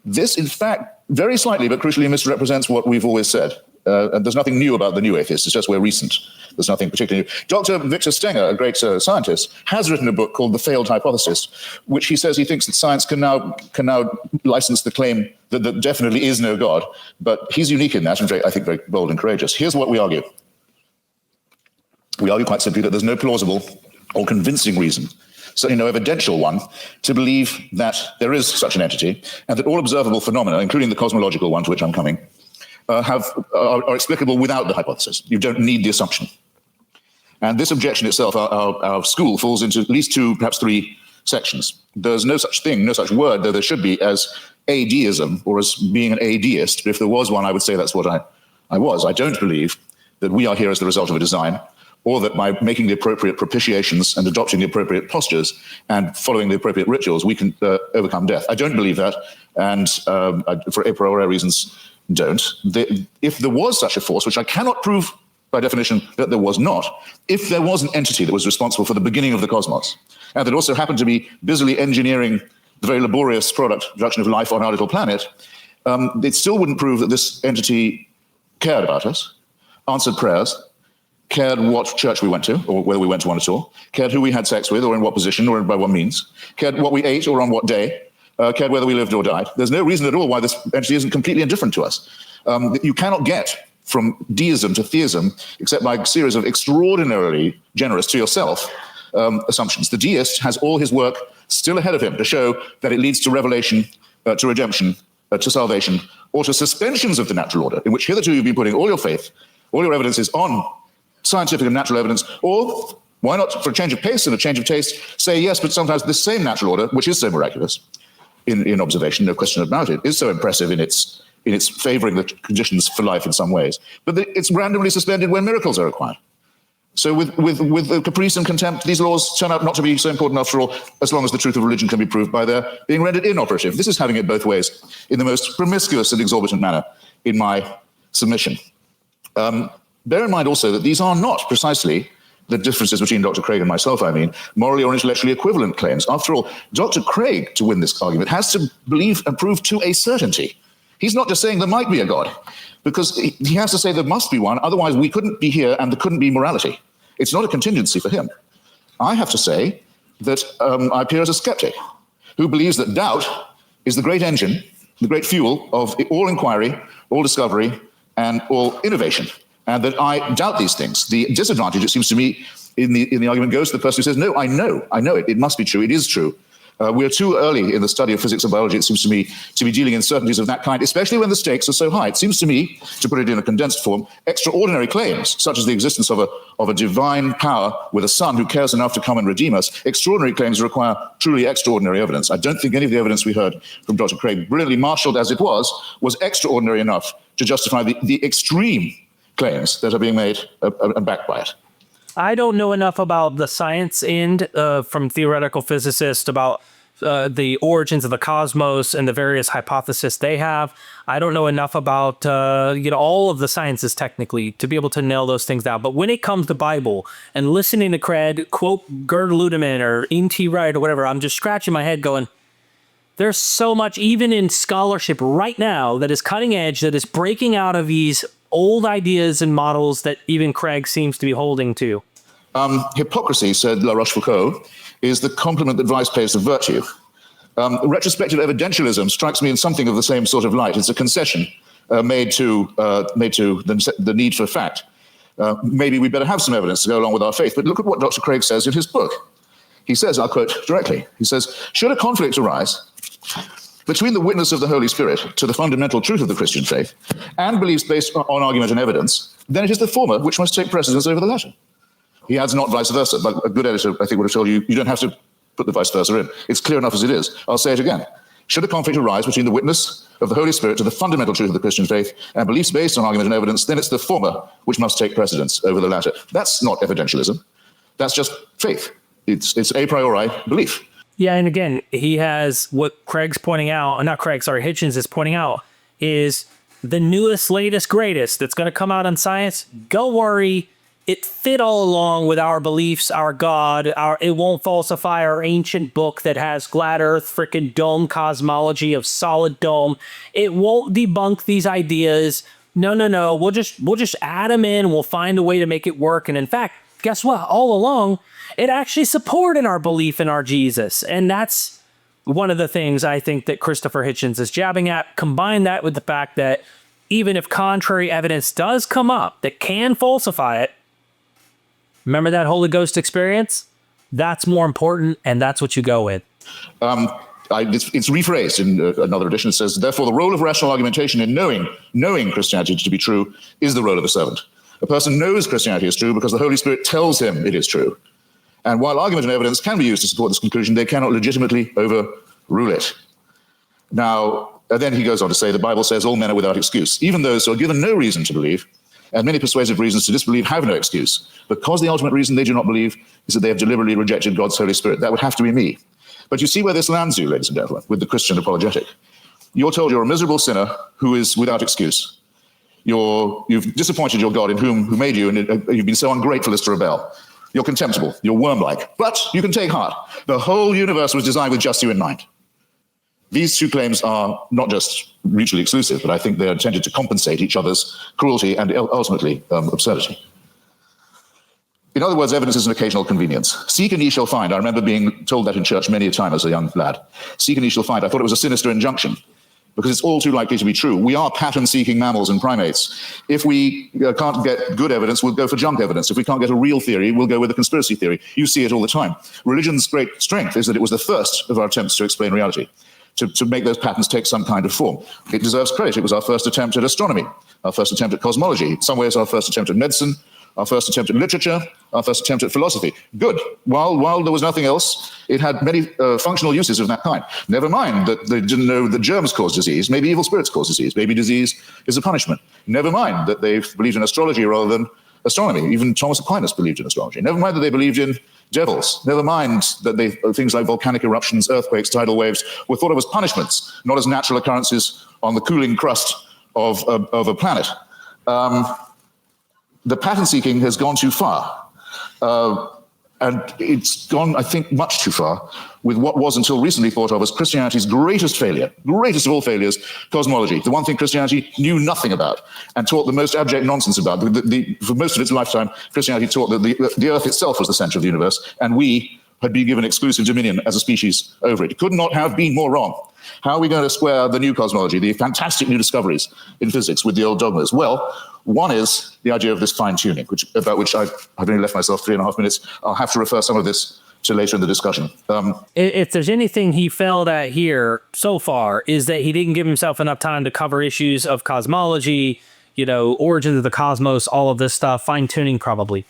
Speaker 1: This, in fact, very slightly but crucially misrepresents what we've always said. And there's nothing new about the new atheists, it's just we're recent. There's nothing particularly new. Dr. Victor Stenger, a great scientist, has written a book called The Failed Hypothesis, which he says he thinks that science can now license the claim that there definitely is no God. But he's unique in that, and I think very bold and courageous. Here's what we argue. We argue quite simply that there's no plausible or convincing reason, certainly no evidential one, to believe that there is such an entity, and that all observable phenomena, including the cosmological one to which I'm coming, are explicable without the hypothesis. You don't need the assumption. And this objection itself, our school falls into at least two, perhaps three sections. There's no such thing, no such word, though there should be, as atheism or as being an atheist. If there was one, I would say that's what I was. I don't believe that we are here as the result of a design, or that by making the appropriate propitiations and adopting the appropriate postures and following the appropriate rituals, we can overcome death. I don't believe that, and for a priori reasons, don't. If there was such a force, which I cannot prove by definition that there was not, if there was an entity that was responsible for the beginning of the cosmos, and that also happened to be busily engineering the very laborious production of life on our little planet, it still wouldn't prove that this entity cared about us, answered prayers, cared what church we went to, or whether we went to one at all, cared who we had sex with, or in what position, or by what means, cared what we ate, or on what day, cared whether we lived or died. There's no reason at all why this entity isn't completely indifferent to us. You cannot get from deism to theism except by a series of extraordinarily generous to yourself assumptions. The deist has all his work still ahead of him to show that it leads to revelation, to redemption, to salvation, or to suspensions of the natural order, in which hitherto you've been putting all your faith, all your evidences on scientific and natural evidence, or why not, for a change of pace and a change of taste, say yes, but sometimes this same natural order, which is so miraculous in observation, no question about it, is so impressive in its favoring the conditions for life in some ways, but it's randomly suspended when miracles are required. So with caprice and contempt, these laws turn out not to be so important after all, as long as the truth of religion can be proved by their being rendered inoperative. This is having it both ways in the most promiscuous and exorbitant manner in my submission. Bear in mind also that these are not precisely the differences between Dr. Craig and myself, morally or intellectually equivalent claims. After all, Dr. Craig, to win this argument, has to believe and prove to a certainty. He's not just saying there might be a God, because he has to say there must be one, otherwise we couldn't be here and there couldn't be morality. It's not a contingency for him. I have to say that I appear as a skeptic who believes that doubt is the great engine, the great fuel of all inquiry, all discovery, and all innovation, and that I doubt these things. The disadvantage, it seems to me, in the argument goes to the person who says, no, I know it must be true, it is true. We're too early in the study of physics and biology, it seems to me, to be dealing in certainties of that kind, especially when the stakes are so high. It seems to me, to put it in a condensed form, extraordinary claims, such as the existence of a divine power with a son who cares enough to come and redeem us, extraordinary claims require truly extraordinary evidence. I don't think any of the evidence we heard from Dr. Craig, brilliantly marshaled as it was extraordinary enough to justify the extreme claims that are being made and backed by it.
Speaker 3: I don't know enough about the science end from theoretical physicists about the origins of the cosmos and the various hypotheses they have. I don't know enough about all of the sciences technically to be able to nail those things down. But when it comes to Bible and listening to Craig quote Gerd Ludemann or N.T. Wright or whatever, I'm just scratching my head going, there's so much even in scholarship right now that is cutting edge, that is breaking out of these old ideas and models that even Craig seems to be holding to.
Speaker 1: Hypocrisy, said La Rochefoucauld, is the compliment that vice pays to virtue. Retrospective evidentialism strikes me in something of the same sort of light. It's a concession made to the need for fact. Maybe we better have some evidence to go along with our faith. But look at what Dr. Craig says in his book. He says, I'll quote directly, he says, should a conflict arise between the witness of the Holy Spirit to the fundamental truth of the Christian faith and beliefs based on argument and evidence, then it is the former which must take precedence over the latter. He adds not vice versa, but a good editor, I think, would have told you, you don't have to put the vice versa in. It's clear enough as it is. I'll say it again. Should a conflict arise between the witness of the Holy Spirit to the fundamental truth of the Christian faith and beliefs based on argument and evidence, then it's the former which must take precedence over the latter. That's not evidentialism. That's just faith. It's a priori belief.
Speaker 3: Yeah, and again, he has what Craig's pointing out, Hitchens is pointing out, is the newest, latest, greatest that's going to come out on science. Don't worry. It fit all along with our beliefs, our God, it won't falsify our ancient book that has flat earth, frickin' dome cosmology of solid dome. It won't debunk these ideas. No. We'll just add them in. We'll find a way to make it work. And in fact, guess what? All along, it actually supported our belief in our Jesus. And that's one of the things I think that Christopher Hitchens is jabbing at. Combine that with the fact that even if contrary evidence does come up that can falsify it, remember that Holy Ghost experience? That's more important, and that's what you go with.
Speaker 1: It's rephrased in another edition. It says, therefore, the role of rational argumentation in knowing Christianity to be true is the role of a servant. A person knows Christianity is true because the Holy Spirit tells him it is true. And while argument and evidence can be used to support this conclusion, they cannot legitimately overrule it. Now, And then he goes on to say the Bible says all men are without excuse. Even those who are given no reason to believe, and many persuasive reasons to disbelieve, have no excuse, because the ultimate reason they do not believe is that they have deliberately rejected God's Holy Spirit. That would have to be me. But you see where this lands you, ladies and gentlemen, with the Christian apologetic. You're told you're a miserable sinner who is without excuse. You've disappointed your God who made you, and you've been so ungrateful as to rebel. You're contemptible. You're worm-like. But you can take heart. The whole universe was designed with just you in mind. These two claims are not just mutually exclusive, but I think they're intended to compensate each other's cruelty and ultimately absurdity. In other words, evidence is an occasional convenience. Seek and ye shall find. I remember being told that in church many a time as a young lad. Seek and ye shall find. I thought it was a sinister injunction because it's all too likely to be true. We are pattern-seeking mammals and primates. If we can't get good evidence, we'll go for junk evidence. If we can't get a real theory, we'll go with a conspiracy theory. You see it all the time. Religion's great strength is that it was the first of our attempts to explain reality, to make those patterns take some kind of form. It deserves credit. It was our first attempt at astronomy, our first attempt at cosmology, in some ways our first attempt at medicine, our first attempt at literature, our first attempt at philosophy. Good. While there was nothing else, it had many functional uses of that kind. Never mind that they didn't know that germs cause disease. Maybe evil spirits cause disease. Maybe disease is a punishment. Never mind that they believed in astrology rather than astronomy. Even Thomas Aquinas believed in astrology. Never mind that they believed in devils. Never mind that things like volcanic eruptions, earthquakes, tidal waves were thought of as punishments, not as natural occurrences on the cooling crust of a planet. The pattern seeking has gone too far. And it's gone, I think, much too far with what was until recently thought of as Christianity's greatest failure, greatest of all failures, cosmology, the one thing Christianity knew nothing about and taught the most abject nonsense about. For most of its lifetime, Christianity taught that the earth itself was the center of the universe, and we had been given exclusive dominion as a species over it. It could not have been more wrong. How are we going to square the new cosmology, the fantastic new discoveries in physics with the old dogmas? Well, one is the idea of this fine-tuning, about which I've only left myself 3.5 minutes. I'll have to refer some of this to later in the discussion.
Speaker 3: If there's anything he failed at here so far, is that he didn't give himself enough time to cover issues of cosmology, origins of the cosmos, all of this stuff, fine-tuning probably.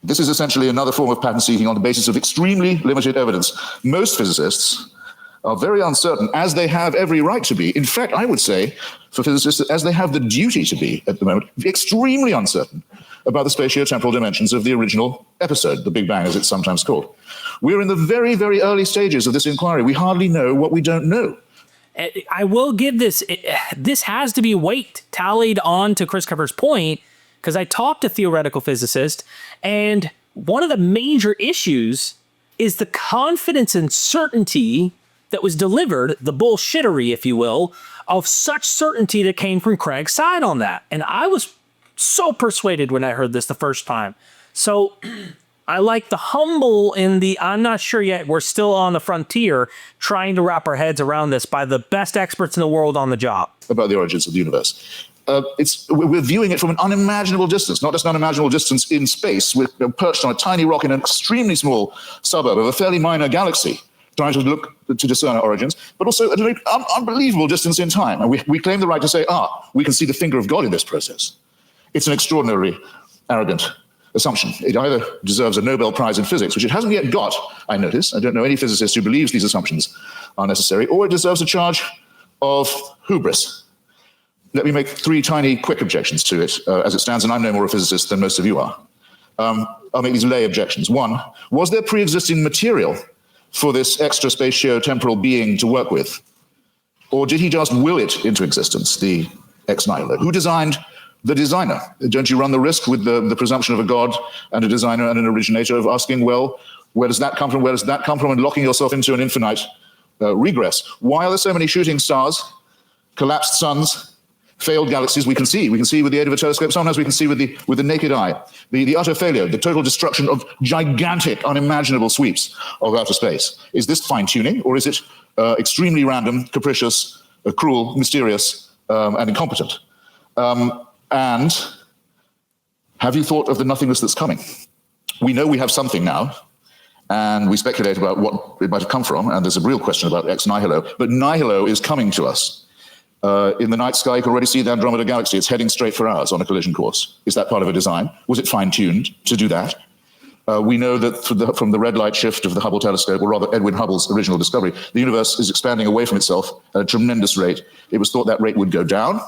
Speaker 1: This is essentially another form of pattern seeking on the basis of extremely limited evidence. Most physicists are very uncertain, as they have every right to be. In fact, I would say, for physicists, as they have the duty to be at the moment, extremely uncertain about the spatio-temporal dimensions of the original episode, the Big Bang, as it's sometimes called. We're in the very, very early stages of this inquiry. We hardly know what we don't know.
Speaker 3: I will give this has to be weight tallied on to Chris Cover's point, because I talked to theoretical physicists, and one of the major issues is the confidence and certainty that was delivered, the bullshittery, if you will, of such certainty that came from Craig's side on that. And I was so persuaded when I heard this the first time. So I like the humble in the, I'm not sure yet, we're still on the frontier trying to wrap our heads around this by the best experts in the world on the job.
Speaker 1: About the origins of the universe. We're viewing it from an unimaginable distance, not just an unimaginable distance in space. We're perched on a tiny rock in an extremely small suburb of a fairly minor galaxy, trying to look to discern our origins, but also at an unbelievable distance in time. And we claim the right to say, we can see the finger of God in this process. It's an extraordinarily arrogant assumption. It either deserves a Nobel Prize in physics, which it hasn't yet got, I notice. I don't know any physicist who believes these assumptions are necessary, or it deserves a charge of hubris. Let me make 3 tiny, quick objections to it as it stands, and I'm no more a physicist than most of you are. I'll make these lay objections. 1, was there pre-existing material for this extra spatio-temporal being to work with? Or did he just will it into existence, the ex nihilo? Who designed the designer? Don't you run the risk with the presumption of a God and a designer and an originator of asking, well, where does that come from? Where does that come from? And locking yourself into an infinite regress. Why are there so many shooting stars, collapsed suns, failed galaxies? We can see with the aid of a telescope. Sometimes we can see with the naked eye. The utter failure, the total destruction of gigantic, unimaginable sweeps of outer space. Is this fine-tuning, or is it extremely random, capricious, cruel, mysterious, and incompetent? And have you thought of the nothingness that's coming? We know we have something now, and we speculate about what it might have come from, and there's a real question about ex nihilo, but nihilo is coming to us. In the night sky, you can already see the Andromeda Galaxy. It's heading straight for ours on a collision course. Is that part of a design? Was it fine-tuned to do that? We know that from the red light shift of the Hubble telescope, or rather Edwin Hubble's original discovery, the universe is expanding away from itself at a tremendous rate. It was thought that rate would go down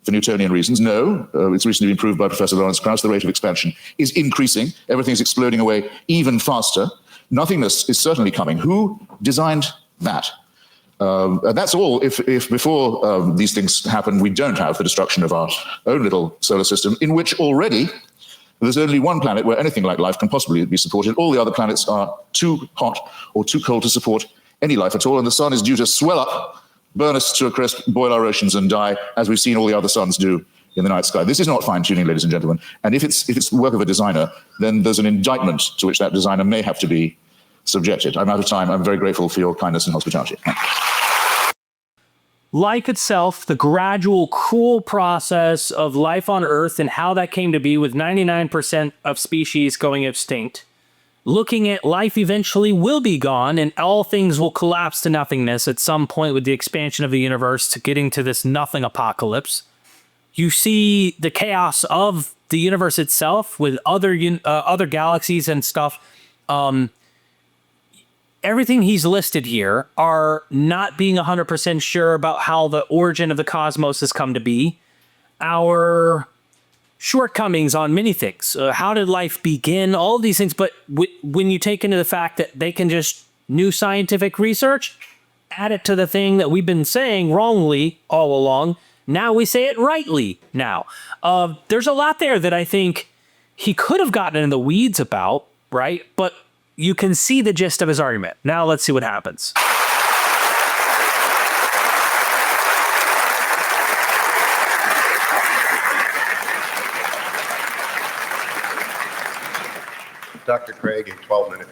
Speaker 1: for Newtonian reasons. No, it's recently been proved by Professor Lawrence Krauss, the rate of expansion is increasing. Everything's exploding away even faster. Nothingness is certainly coming. Who designed that? And that's all if before these things happen, we don't have the destruction of our own little solar system, in which already there's only one planet where anything like life can possibly be supported. All the other planets are too hot or too cold to support any life at all, and the sun is due to swell up, burn us to a crisp, boil our oceans, and die, as we've seen all the other suns do in the night sky. This is not fine-tuning, ladies and gentlemen. And if it's the work of a designer, then there's an indictment to which that designer may have to be subjected. I'm out of time. I'm very grateful for your kindness and hospitality. Thank you.
Speaker 3: Life itself, the gradual, cruel process of life on Earth and how that came to be with 99% of species going extinct. Looking at life eventually will be gone and all things will collapse to nothingness at some point with the expansion of the universe to getting to this nothing apocalypse. You see the chaos of the universe itself with other galaxies and stuff. Everything he's listed here are not being 100% sure about how the origin of the cosmos has come to be. Our shortcomings on many things. How did life begin? All of these things. But when you take into the fact that they can just new scientific research, add it to the thing that we've been saying wrongly all along. Now we say it rightly now. There's a lot there that I think he could have gotten in the weeds about, right? But you can see the gist of his argument. Now let's see what happens.
Speaker 2: Dr. Craig, in 12 minutes.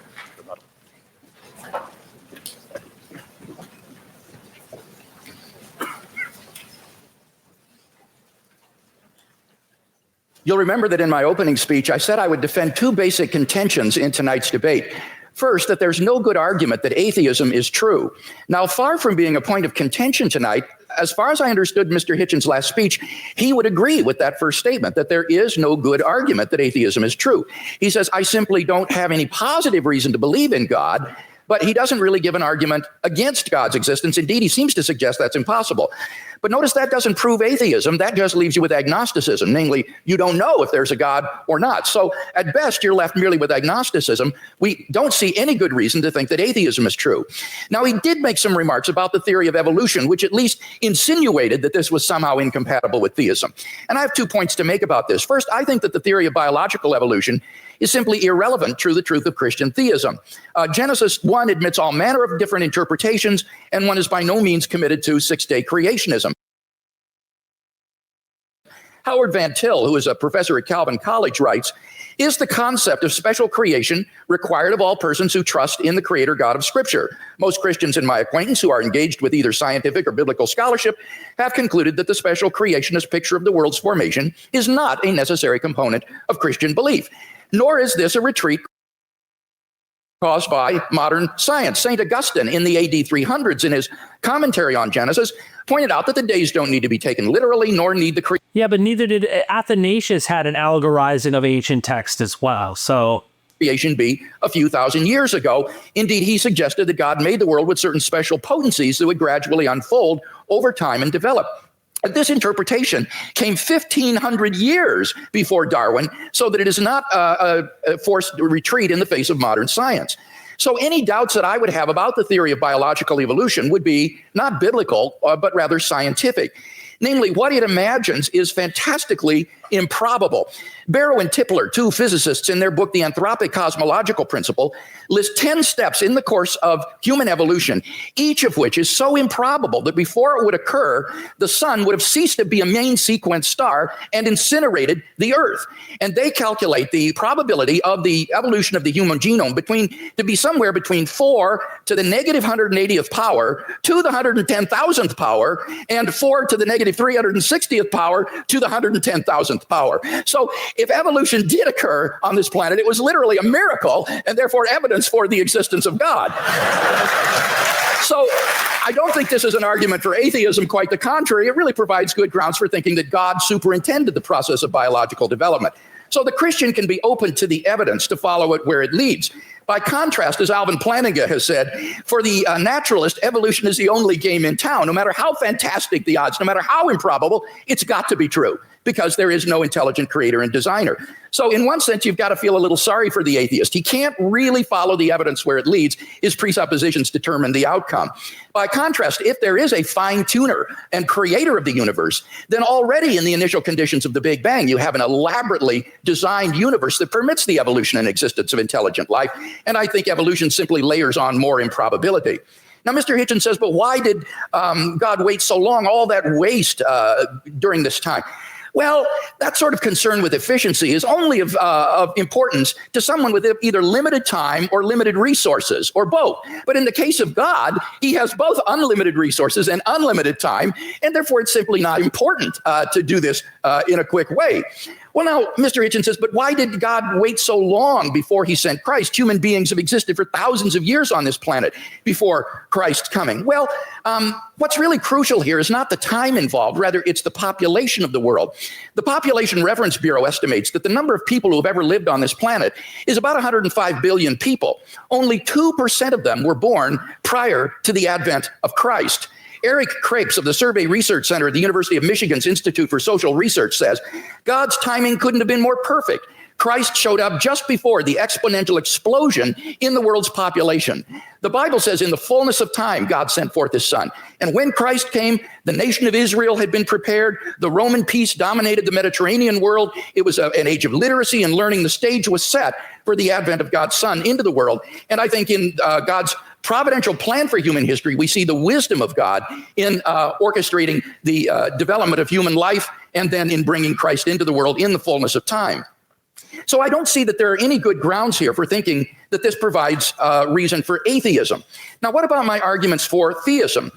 Speaker 4: You'll remember that in my opening speech, I said I would defend two basic contentions in tonight's debate. First, that there's no good argument that atheism is true. Now, far from being a point of contention tonight, as far as I understood Mr. Hitchens' last speech, he would agree with that first statement, that there is no good argument that atheism is true. He says, I simply don't have any positive reason to believe in God, but he doesn't really give an argument against God's existence. Indeed, he seems to suggest that's impossible. But notice that doesn't prove atheism. That just leaves you with agnosticism, namely, you don't know if there's a God or not. So at best, you're left merely with agnosticism. We don't see any good reason to think that atheism is true. Now, he did make some remarks about the theory of evolution, which at least insinuated that this was somehow incompatible with theism. And I have 2 points to make about this. First, I think that the theory of biological evolution is simply irrelevant to the truth of Christian theism. Genesis 1 admits all manner of different interpretations, and one is by no means committed to six-day creationism. Howard Van Til, who is a professor at Calvin College, writes, is the concept of special creation required of all persons who trust in the creator God of Scripture? Most Christians in my acquaintance who are engaged with either scientific or biblical scholarship have concluded that the special creationist picture of the world's formation is not a necessary component of Christian belief. Nor is this a retreat caused by modern science. St. Augustine in the AD 300s in his commentary on Genesis pointed out that the days don't need to be taken literally, nor need the
Speaker 3: Yeah, but neither did Athanasius had an allegorizing of ancient text as well. So
Speaker 4: creation be a few thousand years ago. Indeed, he suggested that God made the world with certain special potencies that would gradually unfold over time and develop. This interpretation came 1,500 years before Darwin, so that it is not a forced retreat in the face of modern science. So any doubts that I would have about the theory of biological evolution would be not biblical, but rather scientific. Namely, what it imagines is fantastically improbable. Barrow and Tipler, two physicists, in their book, The Anthropic Cosmological Principle, list 10 steps in the course of human evolution, each of which is so improbable that before it would occur, the sun would have ceased to be a main sequence star and incinerated the Earth. And they calculate the probability of the evolution of the human genome to be somewhere between 4 to the negative 180th power to the 110,000th power, and 4 to the negative 360th power to the 110,000th power. So if evolution did occur on this planet, it was literally a miracle and therefore evidence for the existence of God. So I don't think this is an argument for atheism. Quite the contrary. It really provides good grounds for thinking that God superintended the process of biological development. So the Christian can be open to the evidence to follow it where it leads. By contrast, as Alvin Plantinga has said, for the naturalist, evolution is the only game in town. No matter how fantastic the odds, no matter how improbable, it's got to be true, because there is no intelligent creator and designer. So in one sense, you've got to feel a little sorry for the atheist. He can't really follow the evidence where it leads. His presuppositions determine the outcome. By contrast, if there is a fine-tuner and creator of the universe, then already in the initial conditions of the Big Bang, you have an elaborately designed universe that permits the evolution and existence of intelligent life. And I think evolution simply layers on more improbability. Now, Mr. Hitchens says, but why did God wait so long, all that waste during this time? Well, that sort of concern with efficiency is only of importance to someone with either limited time or limited resources, or both. But in the case of God, he has both unlimited resources and unlimited time, and therefore it's simply not important to do this in a quick way. Well, now, Mr. Hitchens says, but why did God wait so long before he sent Christ? Human beings have existed for thousands of years on this planet before Christ's coming. Well, what's really crucial here is not the time involved, rather it's the population of the world. The Population Reference Bureau estimates that the number of people who have ever lived on this planet is about 105 billion people. Only 2% of them were born prior to the advent of Christ. Eric Krapes of the Survey Research Center at the University of Michigan's Institute for Social Research says, God's timing couldn't have been more perfect. Christ showed up just before the exponential explosion in the world's population. The Bible says in the fullness of time, God sent forth his son. And when Christ came, the nation of Israel had been prepared. The Roman peace dominated the Mediterranean world. It was an age of literacy and learning. The stage was set for the advent of God's son into the world. And I think in God's providential plan for human history, we see the wisdom of God in orchestrating the development of human life and then in bringing Christ into the world in the fullness of time. So I don't see that there are any good grounds here for thinking that this provides reason for atheism. Now, what about my arguments for theism?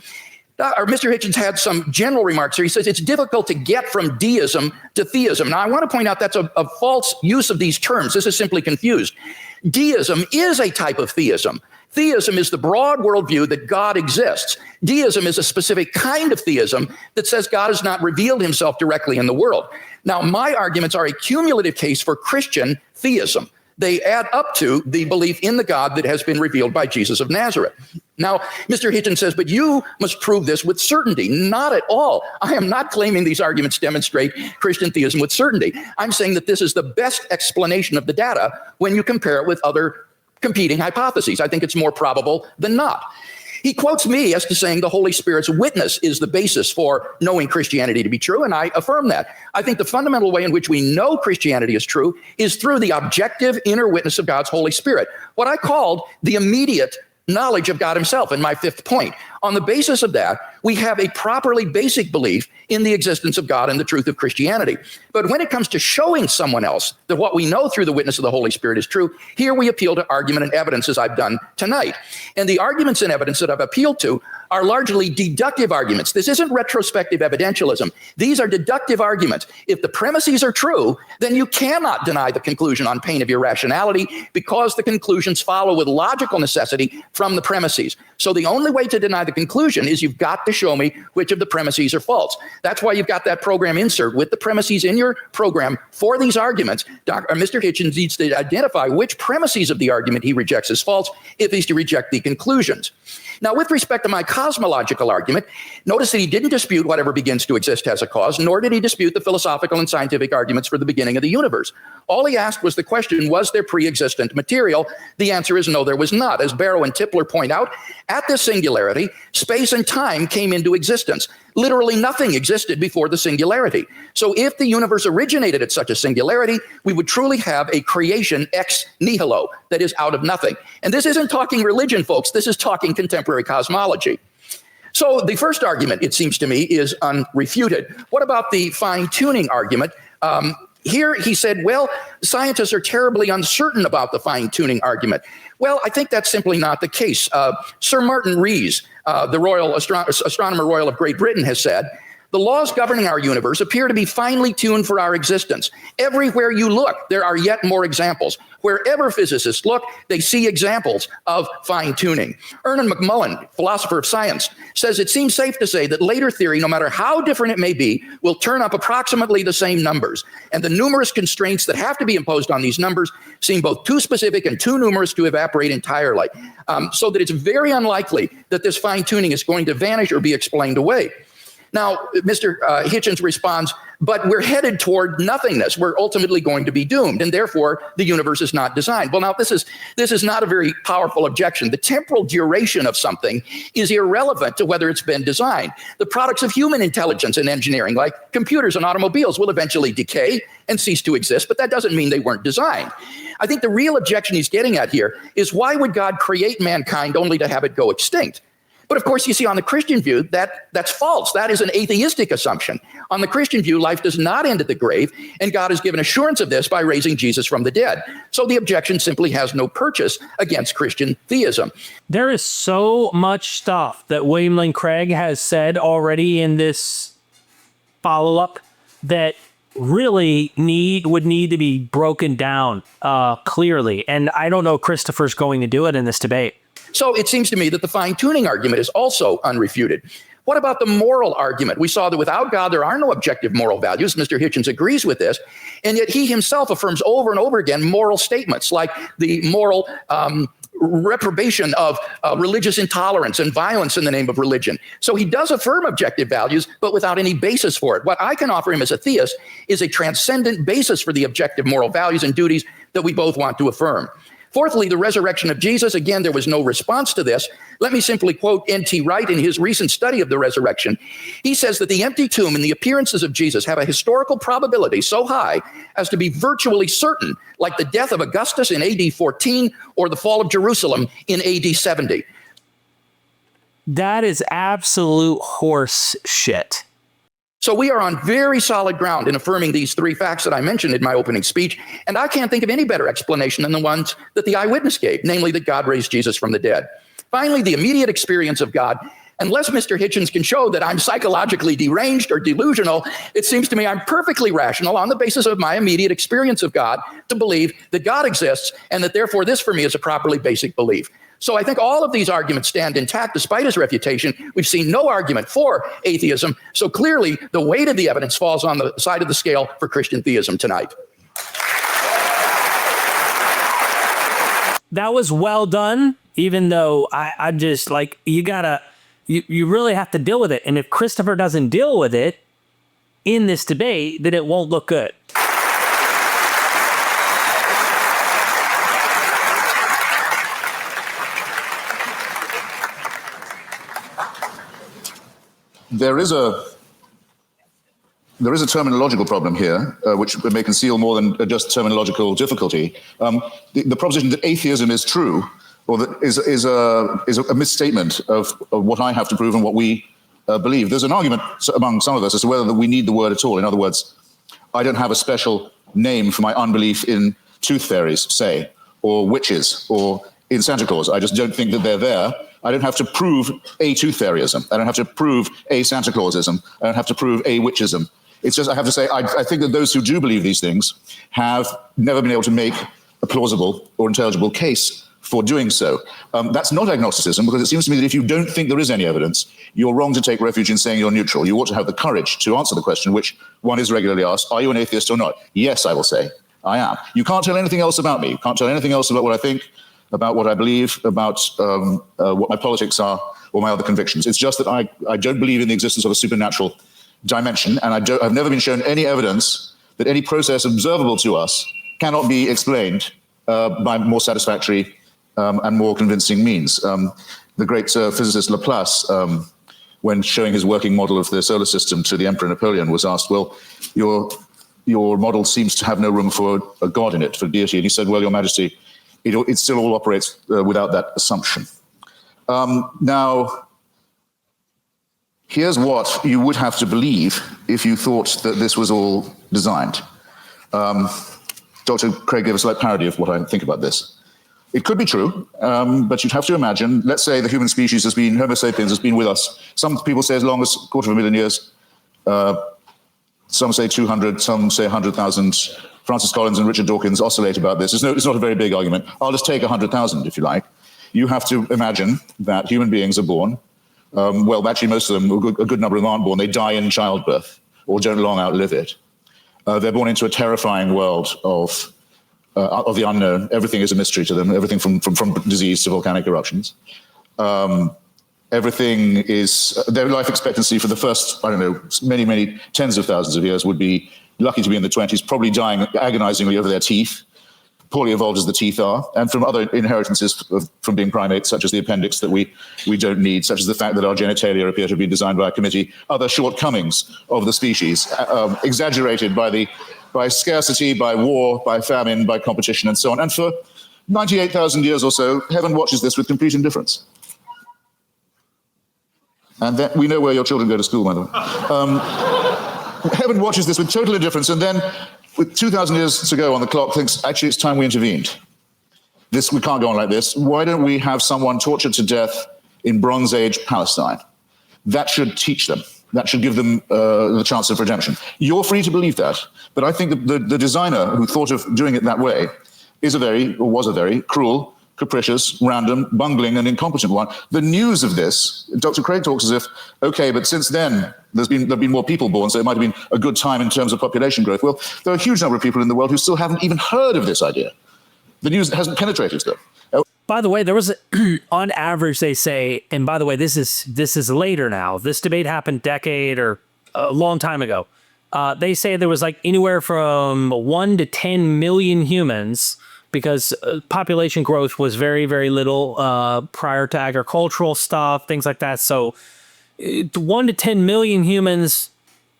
Speaker 4: Mr. Hitchens had some general remarks here. He says it's difficult to get from deism to theism. Now, I want to point out that's a false use of these terms. This is simply confused. Deism is a type of theism. Theism is the broad worldview that God exists. Deism is a specific kind of theism that says God has not revealed himself directly in the world. Now, my arguments are a cumulative case for Christian theism. They add up to the belief in the God that has been revealed by Jesus of Nazareth. Now, Mr. Hitchens says, but you must prove this with certainty. Not at all. I am not claiming these arguments demonstrate Christian theism with certainty. I'm saying that this is the best explanation of the data when you compare it with other competing hypotheses. I think it's more probable than not. He quotes me as to saying the Holy Spirit's witness is the basis for knowing Christianity to be true, and I affirm that. I think the fundamental way in which we know Christianity is true is through the objective inner witness of God's Holy Spirit, what I called the immediate knowledge of God himself in my fifth point. On the basis of that, we have a properly basic belief in the existence of God and the truth of Christianity. But when it comes to showing someone else that what we know through the witness of the Holy Spirit is true, here we appeal to argument and evidence as I've done tonight. And the arguments and evidence that I've appealed to are largely deductive arguments. This isn't retrospective evidentialism. These are deductive arguments. If the premises are true, then you cannot deny the conclusion on pain of irrationality because the conclusions follow with logical necessity from the premises. So the only way to deny the conclusion is you've got to show me which of the premises are false. That's why you've got that program insert with the premises in your program for these arguments. Mr. Hitchens needs to identify which premises of the argument he rejects as false if he's to reject the conclusions. Now, with respect to my cosmological argument, notice that he didn't dispute whatever begins to exist has a cause, nor did he dispute the philosophical and scientific arguments for the beginning of the universe. All he asked was the question, was there pre-existent material? The answer is no, there was not. As Barrow and Tipler point out, at this singularity, space and time came into existence. Literally nothing existed before the singularity. So if the universe originated at such a singularity, we would truly have a creation ex nihilo, that is out of nothing. And this isn't talking religion, folks. This is talking contemporary cosmology. So the first argument, it seems to me, is unrefuted. What about the fine-tuning argument? Here he said, well, scientists are terribly uncertain about the fine-tuning argument. Well, I think that's simply not the case. Sir Martin Rees, the Royal Astronomer Royal of Great Britain, has said, The laws governing our universe appear to be finely tuned for our existence. Everywhere you look, there are yet more examples. Wherever physicists look, they see examples of fine-tuning. Ernan McMullen, philosopher of science, says it seems safe to say that later theory, no matter how different it may be, will turn up approximately the same numbers. And the numerous constraints that have to be imposed on these numbers seem both too specific and too numerous to evaporate entirely. So that it's very unlikely that this fine-tuning is going to vanish or be explained away. Now, Mr. Hitchens responds, but we're headed toward nothingness. We're ultimately going to be doomed, and therefore the universe is not designed. Well, now, this is not a very powerful objection. The temporal duration of something is irrelevant to whether it's been designed. The products of human intelligence and engineering, like computers and automobiles, will eventually decay and cease to exist, but that doesn't mean they weren't designed. I think the real objection he's getting at here is, why would God create mankind only to have it go extinct? But of course, you see, on the Christian view, that's false. That is an atheistic assumption. On the Christian view, life does not end at the grave, and God has given assurance of this by raising Jesus from the dead. So the objection simply has no purchase against Christian theism.
Speaker 3: There is so much stuff that William Lane Craig has said already in this follow-up that really would need to be broken down clearly. And I don't know Christopher's going to do it in this debate.
Speaker 4: So it seems to me that the fine-tuning argument is also unrefuted. What about the moral argument? We saw that without God, there are no objective moral values. Mr. Hitchens agrees with this. And yet he himself affirms over and over again moral statements like the moral reprobation of religious intolerance and violence in the name of religion. So he does affirm objective values, but without any basis for it. What I can offer him as a theist is a transcendent basis for the objective moral values and duties that we both want to affirm. Fourthly, the resurrection of Jesus. Again, there was no response to this. Let me simply quote N.T. Wright in his recent study of the resurrection. He says that the empty tomb and the appearances of Jesus have a historical probability so high as to be virtually certain, like the death of Augustus in AD 14 or the fall of Jerusalem in AD 70.
Speaker 3: That is absolute horse shit.
Speaker 4: So we are on very solid ground in affirming these three facts that I mentioned in my opening speech, and I can't think of any better explanation than the ones that the eyewitness gave, namely that God raised Jesus from the dead. Finally, the immediate experience of God. Unless Mr. Hitchens can show that I'm psychologically deranged or delusional, it seems to me I'm perfectly rational on the basis of my immediate experience of God to believe that God exists and that therefore this for me is a properly basic belief. So I think all of these arguments stand intact despite his refutation. We've seen no argument for atheism. So clearly the weight of the evidence falls on the side of the scale for Christian theism tonight.
Speaker 3: That was well done, even though I'm just like, you really have to deal with it. And if Christopher doesn't deal with it in this debate, then it won't look good.
Speaker 1: There is a terminological problem here, which may conceal more than just terminological difficulty. The proposition that atheism is true, or that is a misstatement of what I have to prove and what we believe. There's an argument among some of us as to whether we need the word at all. In other words, I don't have a special name for my unbelief in tooth fairies, say, or witches, or in Santa Claus. I just don't think that they're there. I don't have to prove a tooth fairyism. I don't have to prove a Santa Clausism. I don't have to prove a witchism. It's just, I have to say, I think that those who do believe these things have never been able to make a plausible or intelligible case for doing so. That's not agnosticism, because it seems to me that if you don't think there is any evidence, you're wrong to take refuge in saying you're neutral. You ought to have the courage to answer the question, which one is regularly asked, are you an atheist or not? Yes, I will say, I am. You can't tell anything else about me. You can't tell anything else about what I think, about what I believe, about what my politics are, or my other convictions. It's just that I don't believe in the existence of a supernatural dimension, and I've never been shown any evidence that any process observable to us cannot be explained by more satisfactory and more convincing means. The great physicist Laplace, when showing his working model of the solar system to the Emperor Napoleon, was asked, well, your model seems to have no room for a God in it, for deity. And he said, well, Your Majesty, it still all operates without that assumption. Now, here's what you would have to believe if you thought that this was all designed. Dr. Craig gave a slight parody of what I think about this. It could be true, but you'd have to imagine, let's say the human species has been, Homo sapiens has been with us, some people say as long as 250,000 years, Some say 200, some say 100,000. Francis Collins and Richard Dawkins oscillate about this. It's not a very big argument. I'll just take 100,000 if you like. You have to imagine that human beings are born. Well, actually, most of them, a good number of them aren't born. They die in childbirth or don't long outlive it. They're born into a terrifying world of the unknown. Everything is a mystery to them, everything from disease to volcanic eruptions. Everything is, their life expectancy for the first, I don't know, many tens of thousands of years would be lucky to be in the 20s, probably dying agonizingly over their teeth, poorly evolved as the teeth are, and from other inheritances from being primates, such as the appendix that we don't need, such as the fact that our genitalia appear to have been designed by a committee, other shortcomings of the species, exaggerated by scarcity, by war, by famine, by competition, and so on. And for 98,000 years or so, heaven watches this with complete indifference. And then we know where your children go to school, by the way. Heaven watches this with total indifference, and then, with 2,000 years to go on the clock, thinks, actually, it's time we intervened. We can't go on like this. Why don't we have someone tortured to death in Bronze Age Palestine? That should teach them. That should give them the chance of redemption. You're free to believe that, but I think the designer who thought of doing it that way was a very cruel, capricious, random, bungling, and incompetent one. The news of this, Dr. Craig talks as if, okay, but since then, there've been more people born, so it might have been a good time in terms of population growth. Well, there are a huge number of people in the world who still haven't even heard of this idea. The news hasn't penetrated to them.
Speaker 3: By the way, there was, on average, they say, and by the way, this is later now. This debate happened decade or a long time ago. They say there was like anywhere from 1 to 10 million humans, because population growth was very, very little prior to agricultural stuff, things like that. So 1 to 10 million humans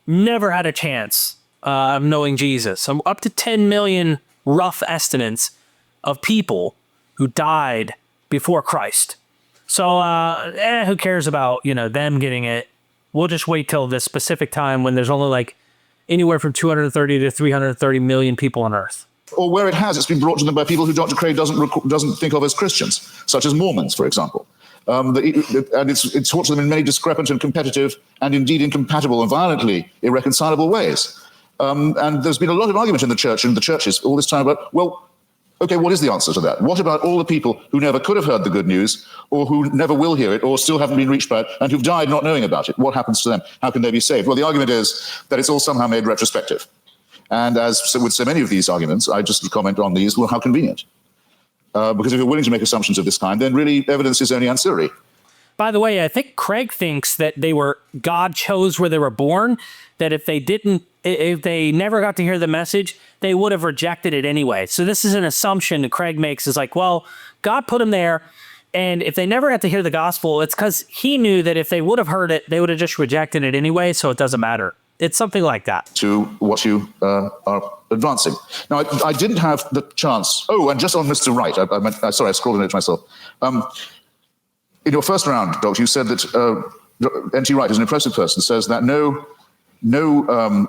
Speaker 3: never had a chance of knowing Jesus. So up to 10 million rough estimates of people who died before Christ. So who cares about, them getting it? We'll just wait till this specific time when there's only like anywhere from 230 to 330 million people on Earth.
Speaker 1: Or where it's been brought to them by people who Dr. Craig doesn't think of as Christians, such as Mormons, for example. And it's taught to them in many discrepant and competitive and indeed incompatible and violently irreconcilable ways. And there's been a lot of argument in the church and the churches all this time about, well, okay, what is the answer to that? What about all the people who never could have heard the good news, or who never will hear it, or still haven't been reached by it, and who've died not knowing about it? What happens to them? How can they be saved? Well, the argument is that it's all somehow made retrospective. And as with so many of these arguments, I just comment on these, well, how convenient. Because if you're willing to make assumptions of this kind, then really evidence is only ancillary.
Speaker 3: By the way, I think Craig thinks that God chose where they were born, that if they never got to hear the message, they would have rejected it anyway. So this is an assumption that Craig makes, is like, well, God put them there, and if they never got to hear the gospel, it's because he knew that if they would have heard it, they would have just rejected it anyway, so it doesn't matter. It's something like that.
Speaker 1: To what you are advancing. Now, I didn't have the chance. Oh, and just on Mr. Wright, sorry, I scrolled a note to myself. In your first round, Doctor, you said that N.T. Wright is an impressive person, says that no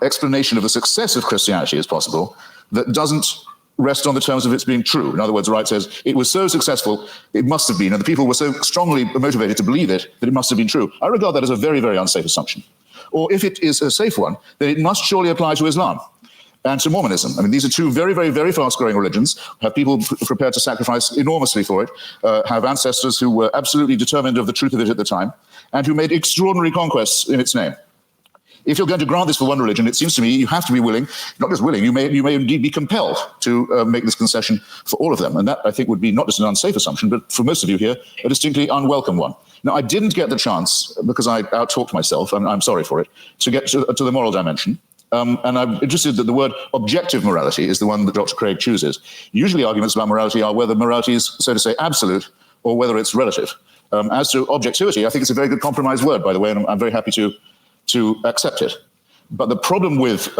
Speaker 1: explanation of the success of Christianity is possible that doesn't rest on the terms of its being true. In other words, Wright says it was so successful, it must have been, and the people were so strongly motivated to believe it that it must have been true. I regard that as a very, very unsafe assumption. Or if it is a safe one, then it must surely apply to Islam and to Mormonism. I mean, these are two very, very, very fast-growing religions, have people prepared to sacrifice enormously for it, have ancestors who were absolutely determined of the truth of it at the time, and who made extraordinary conquests in its name. If you're going to grant this for one religion, it seems to me you have to be willing, not just willing, you may indeed be compelled to make this concession for all of them. And that, I think, would be not just an unsafe assumption, but for most of you here, a distinctly unwelcome one. Now, I didn't get the chance, because I out-talked myself, and I'm sorry for it, to get to the moral dimension. And I'm interested that the word objective morality is the one that Dr. Craig chooses. Usually arguments about morality are whether morality is, so to say, absolute, or whether it's relative. As to objectivity, I think it's a very good compromise word, by the way, and I'm very happy to accept it. But the problem with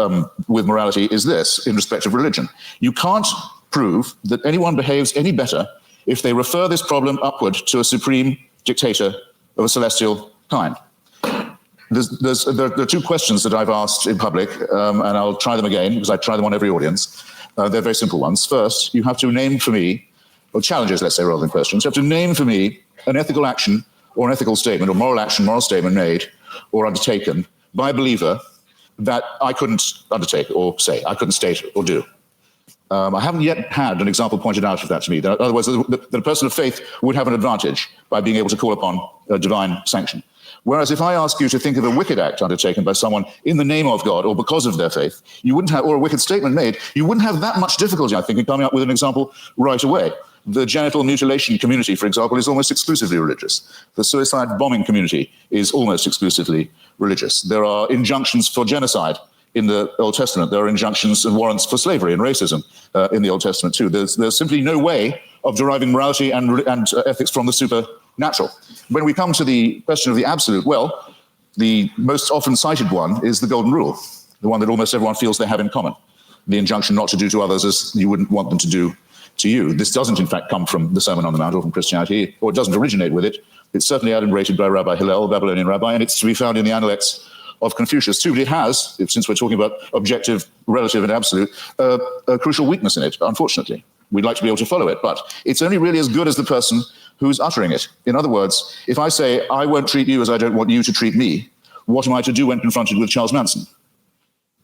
Speaker 1: morality is this, in respect of religion. You can't prove that anyone behaves any better if they refer this problem upward to a supreme dictator of a celestial kind. There are two questions that I've asked in public, and I'll try them again, because I try them on every audience. They're very simple ones. First, you have to name for me, or challenges, let's say, rather than questions. You have to name for me an ethical action or an ethical statement, or moral action, moral statement made or undertaken by a believer that I couldn't undertake or say, I couldn't state or do. I haven't yet had an example pointed out of that to me. That, in other words, that a person of faith would have an advantage by being able to call upon divine sanction. Whereas if I ask you to think of a wicked act undertaken by someone in the name of God or because of their faith, you wouldn't have, or a wicked statement made, you wouldn't have that much difficulty, I think, in coming up with an example right away. The genital mutilation community, for example, is almost exclusively religious. The suicide bombing community is almost exclusively religious. There are injunctions for genocide in the Old Testament. There are injunctions and warrants for slavery and racism in the Old Testament too. There's simply no way of deriving morality and ethics from the supernatural. When we come to the question of the absolute, well, the most often cited one is the golden rule, the one that almost everyone feels they have in common. The injunction not to do to others as you wouldn't want them to do to you. This doesn't, in fact, come from the Sermon on the Mount or from Christianity, or it doesn't originate with it. It's certainly adumbrated by Rabbi Hillel, a Babylonian rabbi, and it's to be found in the Analects of Confucius too. But it has, since we're talking about objective, relative, and absolute, a crucial weakness in it, unfortunately. We'd like to be able to follow it, but it's only really as good as the person who's uttering it. In other words, if I say, I won't treat you as I don't want you to treat me, what am I to do when confronted with Charles Manson?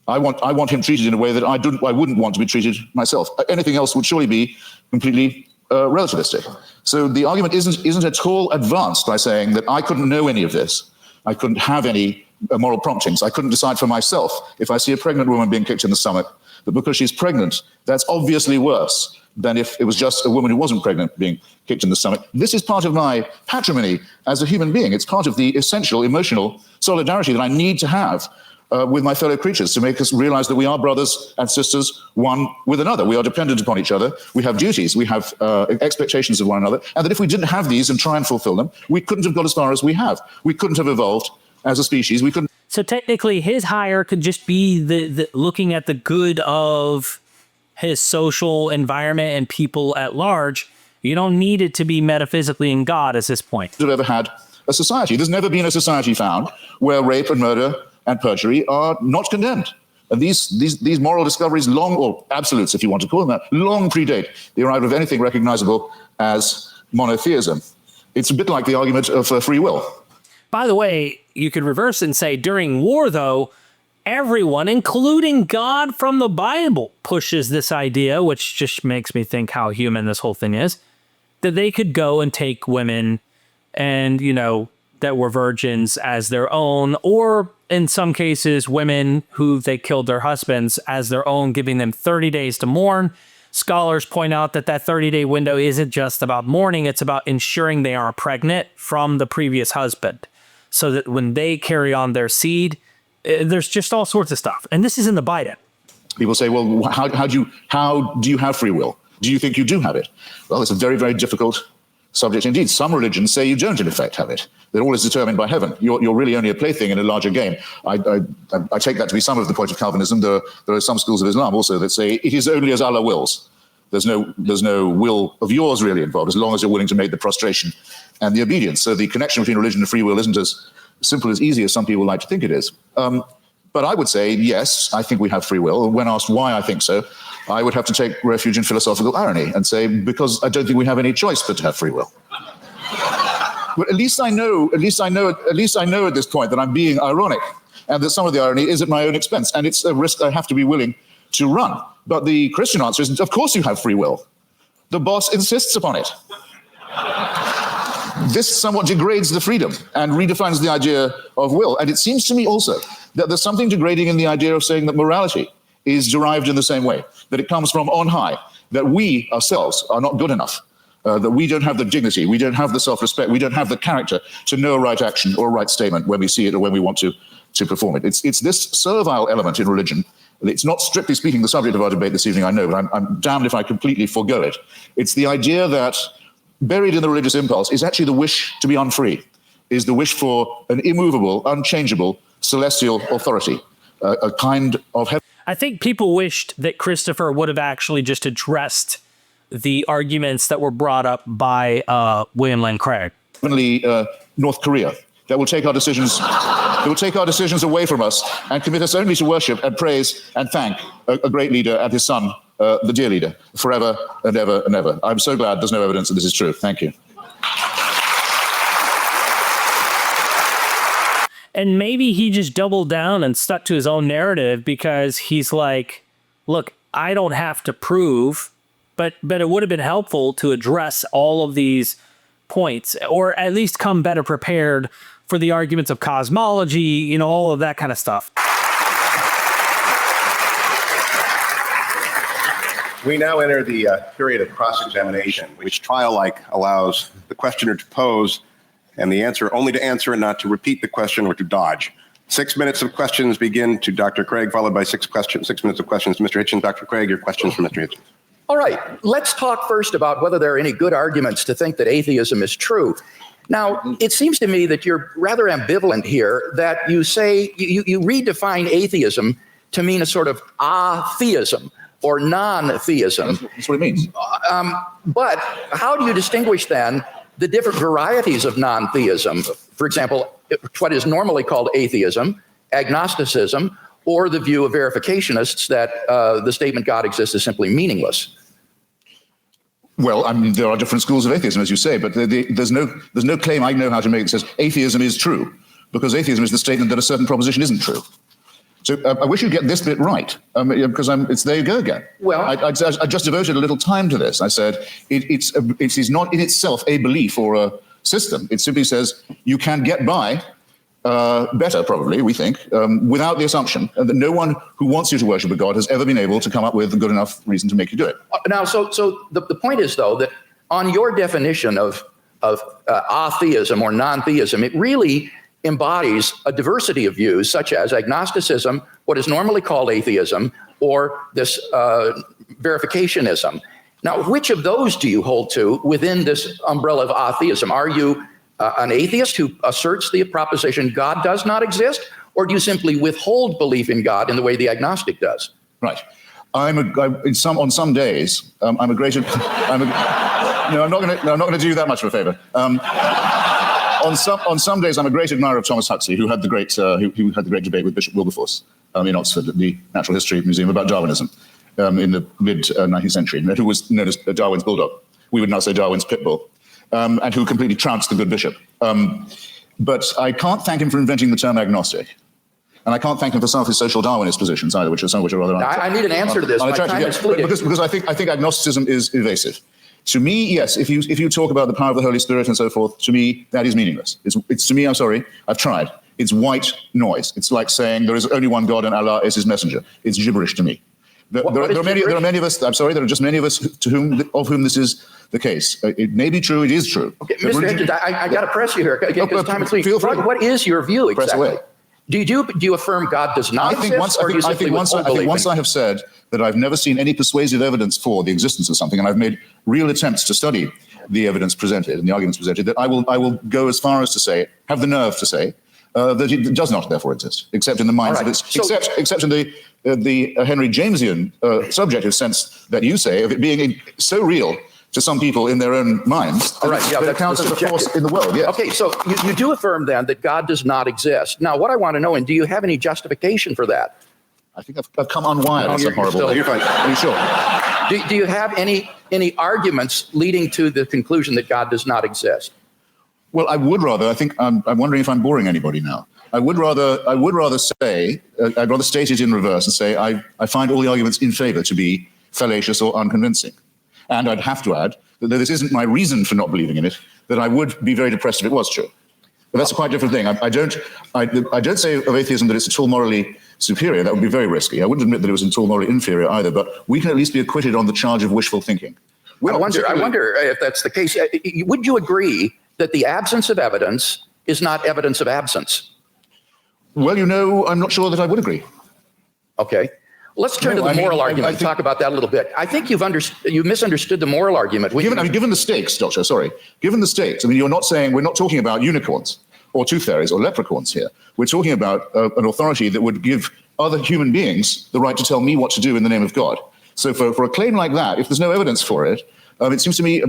Speaker 1: I want him treated in a way that I wouldn't want to be treated myself. Anything else would surely be completely relativistic. So the argument isn't at all advanced by saying that I couldn't know any of this. I couldn't have any moral promptings. I couldn't decide for myself if I see a pregnant woman being kicked in the stomach, that because she's pregnant, that's obviously worse than if it was just a woman who wasn't pregnant being kicked in the stomach. This is part of my patrimony as a human being. It's part of the essential emotional solidarity that I need to have with my fellow creatures to make us realize that we are brothers and sisters, one with another. We are dependent upon each other. We have duties. We have expectations of one another. And that if we didn't have these and try and fulfill them, we couldn't have got as far as we have. We couldn't have evolved as a species. We couldn't.
Speaker 3: So technically his higher could just be the looking at the good of his social environment and people at large. You don't need it to be metaphysically in God at this point.
Speaker 1: Have ever had a society. There's never been a society found where rape and murder and perjury are not condemned. And these moral discoveries long, or absolutes if you want to call them that, long predate the arrival of anything recognizable as monotheism. It's a bit like the argument of free will.
Speaker 3: By the way, you could reverse it and say during war, though, everyone, including God from the Bible, pushes this idea, which just makes me think how human this whole thing is, that they could go and take women and, that were virgins as their own, or in some cases, women who they killed their husbands as their own, giving them 30 days to mourn. Scholars point out that 30-day window isn't just about mourning, it's about ensuring they are pregnant from the previous husband, so that when they carry on their seed, there's just all sorts of stuff. And this is in the Bible.
Speaker 1: People say, well, how do you have free will? Do you think you do have it? Well, it's a very, very difficult subject indeed. Some religions say you don't, in effect, have it. That all is determined by heaven. You're really only a plaything in a larger game. I take that to be some of the point of Calvinism. There are some schools of Islam also that say it is only as Allah wills. There's no will of yours really involved, as long as you're willing to make the prostration and the obedience. So the connection between religion and free will isn't as simple, as easy as some people like to think it is. But I would say, yes, I think we have free will. When asked why I think so, I would have to take refuge in philosophical irony and say, because I don't think we have any choice but to have free will. But at least I know at this point that I'm being ironic, and that some of the irony is at my own expense, and it's a risk I have to be willing to run. But the Christian answer is, of course you have free will. The boss insists upon it. This somewhat degrades the freedom and redefines the idea of will. And it seems to me also that there's something degrading in the idea of saying that morality is derived in the same way, that it comes from on high, that we ourselves are not good enough, that we don't have the dignity, we don't have the self-respect, we don't have the character to know a right action or a right statement when we see it or when we want to perform it. It's this servile element in religion. It's not strictly speaking the subject of our debate this evening, I know, but I'm damned if I completely forgo it. It's the idea that buried in the religious impulse is actually the wish to be unfree, is the wish for an immovable, unchangeable, celestial authority, a kind of heaven.
Speaker 3: I think people wished that Christopher would have actually just addressed the arguments that were brought up by William Lane Craig.
Speaker 1: Heavenly North Korea that will take our decisions. It will take our decisions away from us and commit us only to worship and praise and thank a great leader and his son, the dear leader, forever and ever and ever. I'm so glad there's no evidence that this is true. Thank you.
Speaker 3: And maybe he just doubled down and stuck to his own narrative because he's like, look, I don't have to prove, but it would have been helpful to address all of these points, or at least come better prepared for the arguments of cosmology, all of that kind of stuff.
Speaker 2: We now enter the period of cross-examination, which trial-like allows the questioner to pose and the answer only to answer and not to repeat the question or to dodge. 6 minutes of questions begin to Dr. Craig, followed by 6 minutes of questions to Mr. Hitchens. Dr. Craig, your questions for Mr. Hitchens.
Speaker 4: All right, let's talk first about whether there are any good arguments to think that atheism is true. Now, it seems to me that you're rather ambivalent here, that you say, you redefine atheism to mean a sort of atheism or non-theism.
Speaker 1: That's what it means.
Speaker 4: But how do you distinguish then the different varieties of non-theism? For example, what is normally called atheism, agnosticism, or the view of verificationists that the statement God exists is simply meaningless?
Speaker 1: Well, I mean, there are different schools of atheism, as you say, but there's no claim I know how to make that says atheism is true, because atheism is the statement that a certain proposition isn't true. So I wish you'd get this bit right, because it's there you go again.
Speaker 4: Well,
Speaker 1: I just devoted a little time to this. I said it is not in itself a belief or a system. It simply says you can get by better, probably, we think, without the assumption that no one who wants you to worship a God has ever been able to come up with a good enough reason to make you do it.
Speaker 4: Now, so the point is, though, that on your definition of atheism or non-theism, it really embodies a diversity of views, such as agnosticism, what is normally called atheism, or this verificationism. Now, which of those do you hold to within this umbrella of atheism? Are you an atheist who asserts the proposition God does not exist, or do you simply withhold belief in God in the way the agnostic does?
Speaker 1: Right. On some days, I'm not going to do you that much of a favor. On some days, I'm a great admirer of Thomas Huxley, who had the great debate with Bishop Wilberforce in Oxford at the Natural History Museum about Darwinism in the mid-19th century, who was known as Darwin's bulldog. We would now say Darwin's pit bull, and who completely trounced the good bishop. But I can't thank him for inventing the term agnostic. And I can't thank him for some of his social Darwinist positions either, which are rather.
Speaker 4: I need an answer to this. My time is fleeting.
Speaker 1: Because I think agnosticism is evasive. To me, yes, if you talk about the power of the Holy Spirit and so forth, to me, that is meaningless. It's to me, I'm sorry, I've tried. It's white noise. It's like saying there is only one God and Allah is his messenger. It's gibberish to me. There are many of us, I'm sorry, there are just many of us of whom this is the case. It may be true, it is true.
Speaker 4: Okay, Mr. Hitchens, I got to press you here. Because time is fleeting.
Speaker 1: Feel free.
Speaker 4: What is your view exactly?
Speaker 1: Press away.
Speaker 4: Do you affirm God does not exist, or do you simply withhold belief?
Speaker 1: Once I have said that I've never seen any persuasive evidence for the existence of something, and I've made real attempts to study the evidence presented and the arguments presented, that I will go as far as to say, have the nerve to say, that it does not therefore exist, except in the minds of its, except in the Henry Jamesian subjective sense that you say of it being so real to some people in their own minds.
Speaker 4: All right, yeah,
Speaker 1: that it counts as a force in the world. Yes.
Speaker 4: Okay, so you do affirm then that God does not exist. Now, what I want to know, and do you have any justification for that?
Speaker 1: I think I've come unwired in some horrible way.
Speaker 2: You're fine.
Speaker 1: Are you sure?
Speaker 4: Do you have any arguments leading to the conclusion that God does not exist?
Speaker 1: Well, I would rather. I think I'm wondering if I'm boring anybody now. I would rather say. I'd rather state it in reverse and say I find all the arguments in favor to be fallacious or unconvincing. And I'd have to add that though this isn't my reason for not believing in it, that I would be very depressed if it was true. But that's a quite different thing. I don't say of atheism that it's at all morally superior. That would be very risky. I wouldn't admit that it was at all morally inferior either. But we can at least be acquitted on the charge of wishful thinking.
Speaker 4: I wonder if that's the case. Would you agree that the absence of evidence is not evidence of absence?
Speaker 1: Well, I'm not sure that I would agree.
Speaker 4: Okay. Let's turn to the moral argument and talk about that a little bit. I think you misunderstood the moral argument.
Speaker 1: Given the stakes, Doctor, given the stakes, we're not talking about unicorns or tooth fairies or leprechauns here. We're talking about an authority that would give other human beings the right to tell me what to do in the name of God. So for a claim like that, if there's no evidence for it, it seems to me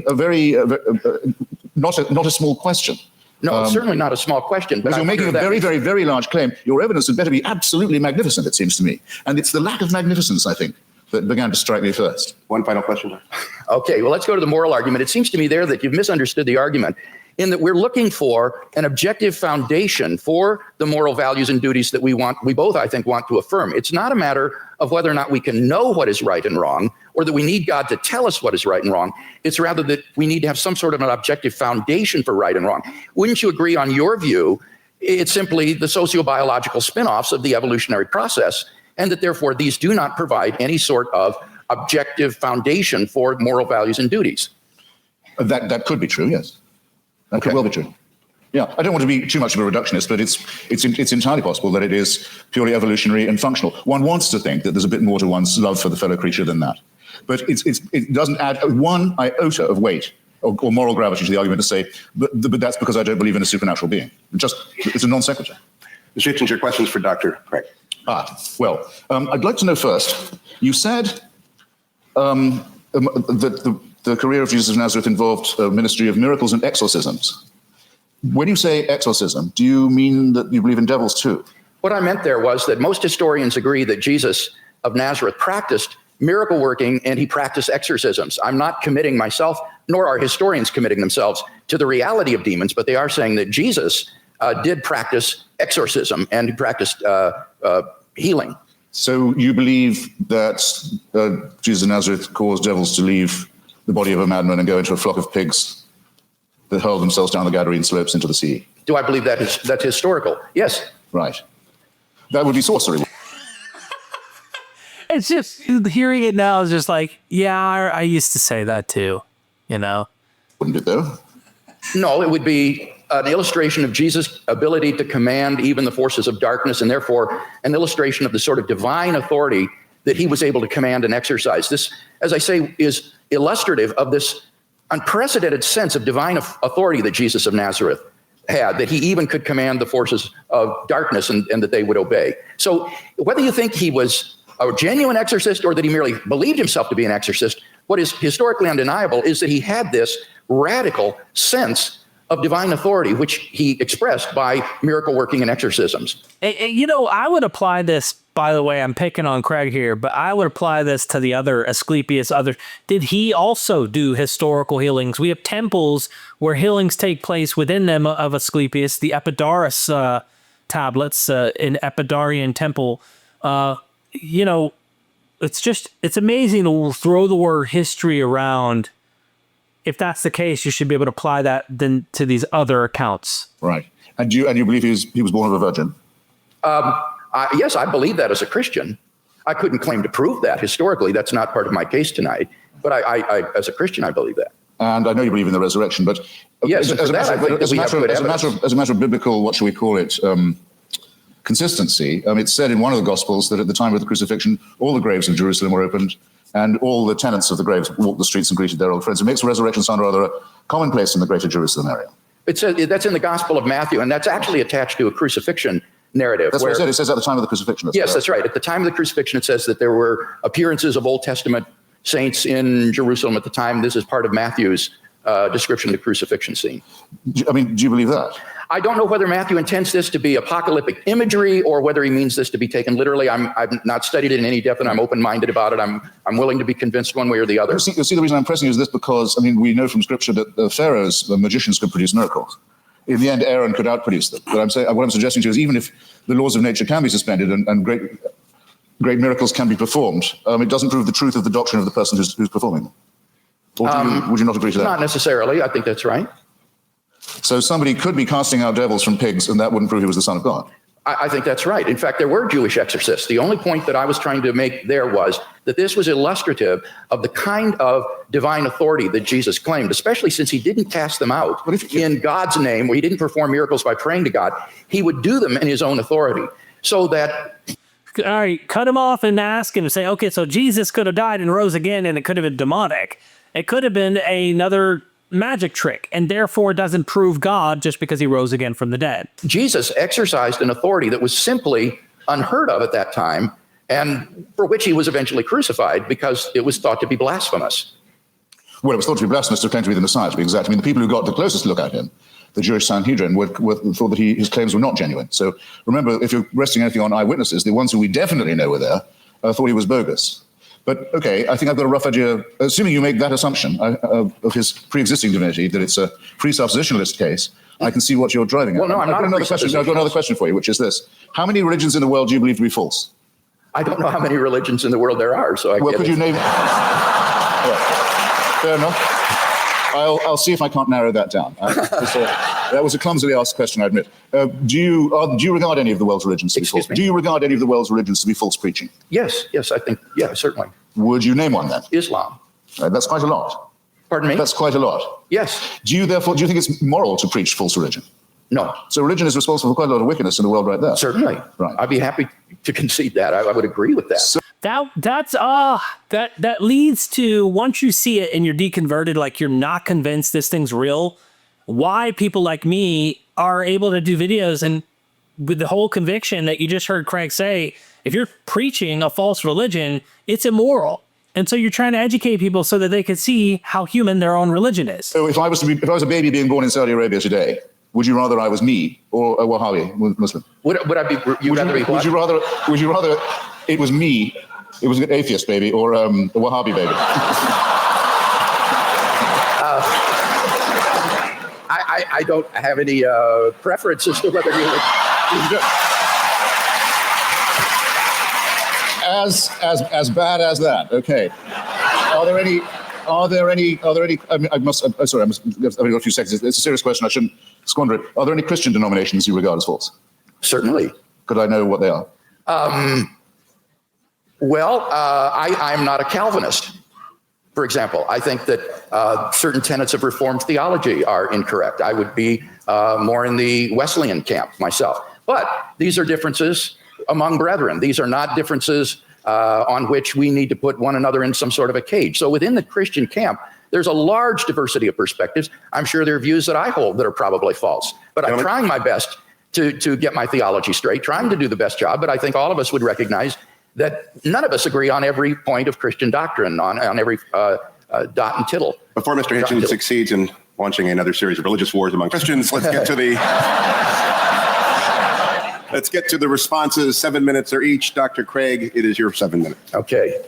Speaker 1: not a small question.
Speaker 4: No, it's certainly not a small question.
Speaker 1: Because you're making a very, very, very large claim. Your evidence had better be absolutely magnificent, it seems to me. And it's the lack of magnificence, I think, that began to strike me first.
Speaker 2: One final question.
Speaker 4: Okay, well, let's go to the moral argument. It seems to me there that you've misunderstood the argument. in that we're looking for an objective foundation for the moral values and duties that we both, I think, want to affirm. It's not a matter of whether or not we can know what is right and wrong, or that we need God to tell us what is right and wrong. It's rather that we need to have some sort of an objective foundation for right and wrong. Wouldn't you agree on your view? It's simply the sociobiological spin-offs of the evolutionary process, and that therefore these do not provide any sort of objective foundation for moral values and duties.
Speaker 1: That could be true, yes. That could well be true. Yeah, I don't want to be too much of a reductionist, but it's entirely possible that it is purely evolutionary and functional. One wants to think that there's a bit more to one's love for the fellow creature than that. But it doesn't add one iota of weight or moral gravity to the argument to say, but that's because I don't believe in a supernatural being. It's a non sequitur.
Speaker 2: Mr. Hitchens, your questions for Dr. Craig.
Speaker 1: Well, I'd like to know first, you said that the career of Jesus of Nazareth involved a ministry of miracles and exorcisms. When you say exorcism, do you mean that you believe in devils too?
Speaker 4: What I meant there was that most historians agree that Jesus of Nazareth practiced miracle working and he practiced exorcisms. I'm not committing myself, nor are historians committing themselves to the reality of demons, but they are saying that Jesus did practice exorcism and he practiced healing.
Speaker 1: So you believe that Jesus of Nazareth caused devils to leave the body of a madman and go into a flock of pigs that hurled themselves down the Gadarene slopes into the sea?
Speaker 4: Do I believe that's historical? Yes.
Speaker 1: Right. That would be sorcery.
Speaker 3: It's just, hearing it now is just like, yeah, I used to say that too, you know?
Speaker 1: Wouldn't it though?
Speaker 4: No, it would be an illustration of Jesus' ability to command even the forces of darkness, and therefore an illustration of the sort of divine authority that he was able to command and exercise. This, as I say, is illustrative of this unprecedented sense of divine authority that Jesus of Nazareth had, that he even could command the forces of darkness and that they would obey. So whether you think he was a genuine exorcist or that he merely believed himself to be an exorcist, what is historically undeniable is that he had this radical sense of divine authority, which he expressed by miracle working and exorcisms.
Speaker 3: You know, I would apply this, by the way, I'm picking on Craig here, but I would apply this to the other Asclepius. Did he also do historical healings? We have temples where healings take place within them of Asclepius, the Epidaurus tablets in Epidaurian temple. You know, it's amazing to throw the word history around. If that's the case, you should be able to apply that then to these other accounts.
Speaker 1: Right. And you believe he was born of a virgin?
Speaker 4: Yes, I believe that as a Christian. I couldn't claim to prove that historically. That's not part of my case tonight. But I as a Christian, I believe that.
Speaker 1: And I know you believe in the resurrection, but
Speaker 4: yes,
Speaker 1: as a matter of biblical, what shall we call it, consistency, it's said in one of the Gospels that at the time of the crucifixion, all the graves of Jerusalem were opened, and all the tenants of the graves walked the streets and greeted their old friends. It makes the resurrection sound rather commonplace in the greater Jerusalem area.
Speaker 4: That's in the Gospel of Matthew, and that's actually attached to a crucifixion narrative.
Speaker 1: That's what it said. It says at the time of the crucifixion.
Speaker 4: Yes, that's right. At the time of the crucifixion, it says that there were appearances of Old Testament saints in Jerusalem at the time. This is part of Matthew's description of the crucifixion scene.
Speaker 1: Do you believe that?
Speaker 4: I don't know whether Matthew intends this to be apocalyptic imagery or whether he means this to be taken literally. I've not studied it in any depth, and I'm open-minded about it. I'm willing to be convinced one way or the other.
Speaker 1: You see, the reason I'm pressing you is this because, we know from Scripture that the pharaohs, the magicians, could produce miracles. In the end, Aaron could outproduce them. But what I'm suggesting to you is even if the laws of nature can be suspended and great miracles can be performed, it doesn't prove the truth of the doctrine of the person who's performing them. Or would you not agree to that?
Speaker 4: Not necessarily. I think that's right.
Speaker 1: So somebody could be casting out devils from pigs, and that wouldn't prove he was the Son of God.
Speaker 4: I think that's right. In fact, there were Jewish exorcists. The only point that I was trying to make there was that this was illustrative of the kind of divine authority that Jesus claimed, especially since he didn't cast them out in God's name, where he didn't perform miracles by praying to God. He would do them in his own authority. So that...
Speaker 3: All right, cut him off and ask him and say, okay, so Jesus could have died and rose again, and it could have been demonic. It could have been another magic trick, and therefore doesn't prove God just because he rose again from the dead.
Speaker 4: Jesus exercised an authority that was simply unheard of at that time, and for which he was eventually crucified because it was thought to be blasphemous.
Speaker 1: Well, it was thought to be blasphemous to claim to be the Messiah, to be exact. The people who got the closest look at him, the Jewish Sanhedrin, thought that his claims were not genuine. So remember, if you're resting anything on eyewitnesses, the ones who we definitely know were there thought he was bogus. But okay, I think I've got a rough idea. Assuming you make that assumption of his pre-existing divinity, that it's a presuppositionalist case, I can see what you're driving at.
Speaker 4: Well, no, I'm not.
Speaker 1: I've got another question for you, which is this: how many religions in the world do you believe to be false?
Speaker 4: I don't know how many religions in the world there are, so
Speaker 1: could you name? Yeah. Fair enough. I'll see if I can't narrow that down. That was a clumsily asked question, I admit. Do you regard any of the world's religions to be false? Do you regard any of the world's religions to be false preaching?
Speaker 4: Yes, I think, yeah, certainly.
Speaker 1: Would you name one then?
Speaker 4: Islam.
Speaker 1: That's quite a lot.
Speaker 4: Pardon me?
Speaker 1: That's quite a lot.
Speaker 4: Yes.
Speaker 1: Do you think it's moral to preach false religion?
Speaker 4: No.
Speaker 1: So religion is responsible for quite a lot of wickedness in the world right there.
Speaker 4: Certainly. Right. I'd be happy to concede that. I would agree with that.
Speaker 1: So,
Speaker 3: that leads to, once you see it and you're deconverted, like you're not convinced this thing's real, why people like me are able to do videos and with the whole conviction that you just heard Craig say, if you're preaching a false religion, it's immoral. And so you're trying to educate people so that they can see how human their own religion is.
Speaker 1: So if I was a baby being born in Saudi Arabia today, would you rather I was me or a Wahhabi Muslim?
Speaker 4: Would I be?
Speaker 1: Would you rather it was me? It was an atheist baby or a Wahhabi baby?
Speaker 4: I don't have any preference as to whether you would.
Speaker 1: As bad as that. Okay. Are there any? I mean, I've only got a few seconds. It's a serious question. I shouldn't squander it. Are there any Christian denominations you regard as false?
Speaker 4: Certainly.
Speaker 1: Could I know what they are?
Speaker 4: I'm not a Calvinist, for example. I think that certain tenets of Reformed theology are incorrect. I would be more in the Wesleyan camp myself. But these are differences among brethren. These are not differences on which we need to put one another in some sort of a cage. So within the Christian camp, there's a large diversity of perspectives. I'm sure there are views that I hold that are probably false, but I'm trying my best to get my theology straight, trying to do the best job. But I think all of us would recognize that none of us agree on every point of Christian doctrine, on every dot and tittle.
Speaker 2: Before Mr. Hitchens succeeds in launching another series of religious wars among Christians, let's get to the responses. 7 minutes are each. Dr. Craig, it is your 7 minutes.
Speaker 4: Okay.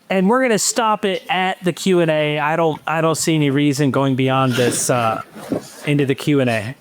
Speaker 3: And we're going to stop it at the Q&A. I don't see any reason going beyond this into the Q&A.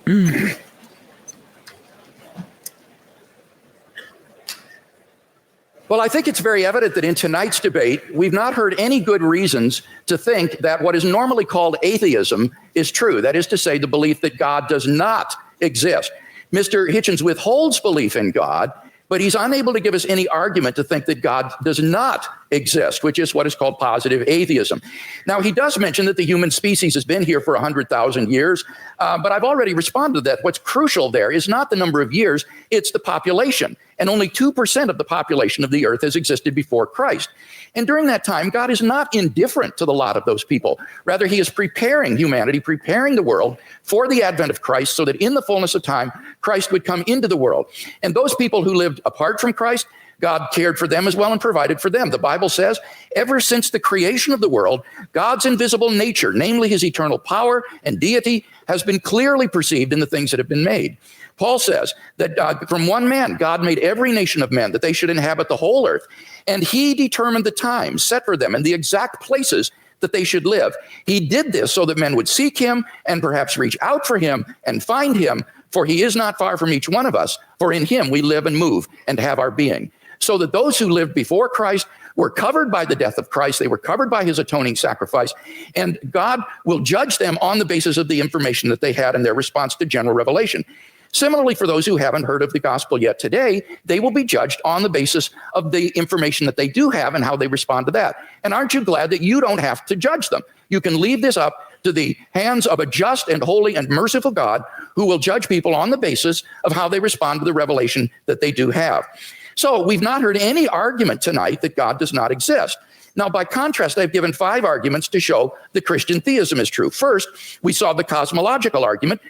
Speaker 4: Well, I think it's very evident that in tonight's debate, we've not heard any good reasons to think that what is normally called atheism is true. That is to say, the belief that God does not exist. Mr. Hitchens withholds belief in God, but he's unable to give us any argument to think that God does not exist, which is what is called positive atheism. Now, he does mention that the human species has been here for 100,000 years, but I've already responded to that. What's crucial there is not the number of years, it's the population. And only 2% of the population of the earth has existed before Christ. And during that time, God is not indifferent to the lot of those people. Rather, he is preparing humanity, preparing the world for the advent of Christ so that in the fullness of time, Christ would come into the world. And those people who lived apart from Christ, God cared for them as well and provided for them. The Bible says, ever since the creation of the world, God's invisible nature, namely his eternal power and deity, has been clearly perceived in the things that have been made. Paul says that from one man, God made every nation of men, that they should inhabit the whole earth. And he determined the time set for them and the exact places that they should live. He did this so that men would seek him and perhaps reach out for him and find him, for he is not far from each one of us. For in him we live and move and have our being. So that those who lived before Christ were covered by the death of Christ. They were covered by his atoning sacrifice. And God will judge them on the basis of the information that they had in their response to general revelation. Similarly, for those who haven't heard of the gospel yet today, they will be judged on the basis of the information that they do have and how they respond to that. And aren't you glad that you don't have to judge them? You can leave this up to the hands of a just and holy and merciful God who will judge people on the basis of how they respond to the revelation that they do have. So we've not heard any argument tonight that God does not exist. Now, by contrast, I've given 5 arguments to show that Christian theism is true. First, we saw the cosmological argument.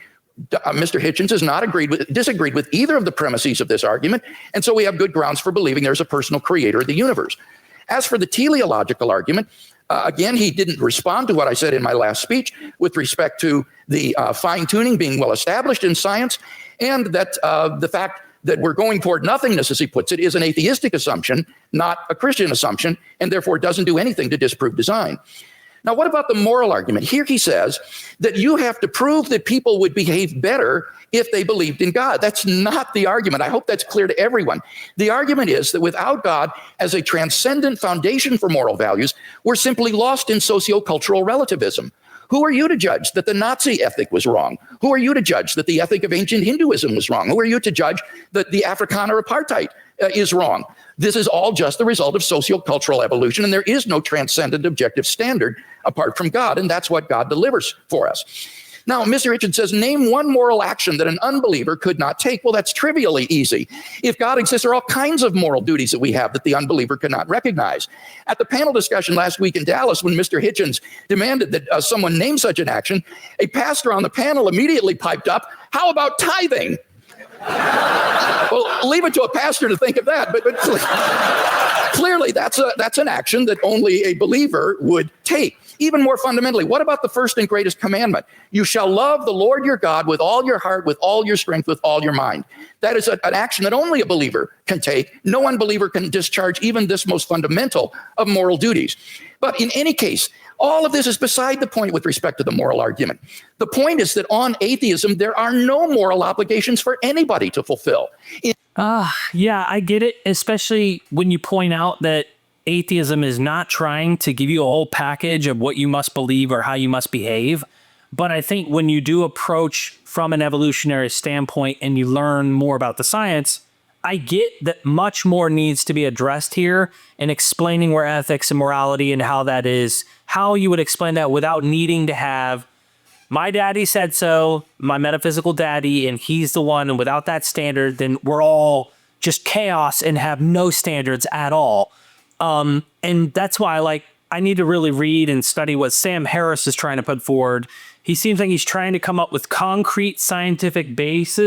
Speaker 4: Mr. Hitchens has not disagreed with either of the premises of this argument, and so we have good grounds for believing there's a personal creator of the universe. As for the teleological argument, again, he didn't respond to what I said in my last speech with respect to the fine-tuning being well established in science, and that the fact that we're going toward nothingness, as he puts it, is an atheistic assumption, not a Christian assumption, and therefore doesn't do anything to disprove design. Now, what about the moral argument? Here he says that you have to prove that people would behave better if they believed in God. That's not the argument. I hope that's clear to everyone. The argument is that without God as a transcendent foundation for moral values, we're simply lost in sociocultural relativism. Who are you to judge that the Nazi ethic was wrong? Who are you to judge that the ethic of ancient Hinduism was wrong? Who are you to judge that the Afrikaner apartheid is wrong? This is all just the result of sociocultural evolution, and there is no transcendent objective standard apart from God, and that's what God delivers for us. Now, Mr. Hitchens says, name one moral action that an unbeliever could not take. Well, that's trivially easy. If God exists, there are all kinds of moral duties that we have that the unbeliever could not recognize. At the panel discussion last week in Dallas, when Mr. Hitchens demanded that someone name such an action, a pastor on the panel immediately piped up, how about tithing? Well, leave it to a pastor to think of that, but clearly that's an action that only a believer would take. Even more fundamentally, what about the first and greatest commandment? You shall love the Lord your God with all your heart, with all your strength, with all your mind. That is an action that only a believer can take. No unbeliever can discharge even this most fundamental of moral duties. But in any case, all of this is beside the point with respect to the moral argument. The point is that on atheism, there are no moral obligations for anybody to fulfill.
Speaker 3: Yeah, I get it, especially when you point out that atheism is not trying to give you a whole package of what you must believe or how you must behave. But I think when you do approach from an evolutionary standpoint and you learn more about the science, I get that much more needs to be addressed here in explaining where ethics and morality and how that is, how you would explain that without needing to have my daddy said so, my metaphysical daddy, and he's the one, and without that standard, then we're all just chaos and have no standards at all. And that's why I need to really read and study what Sam Harris is trying to put forward. He seems like he's trying to come up with concrete scientific base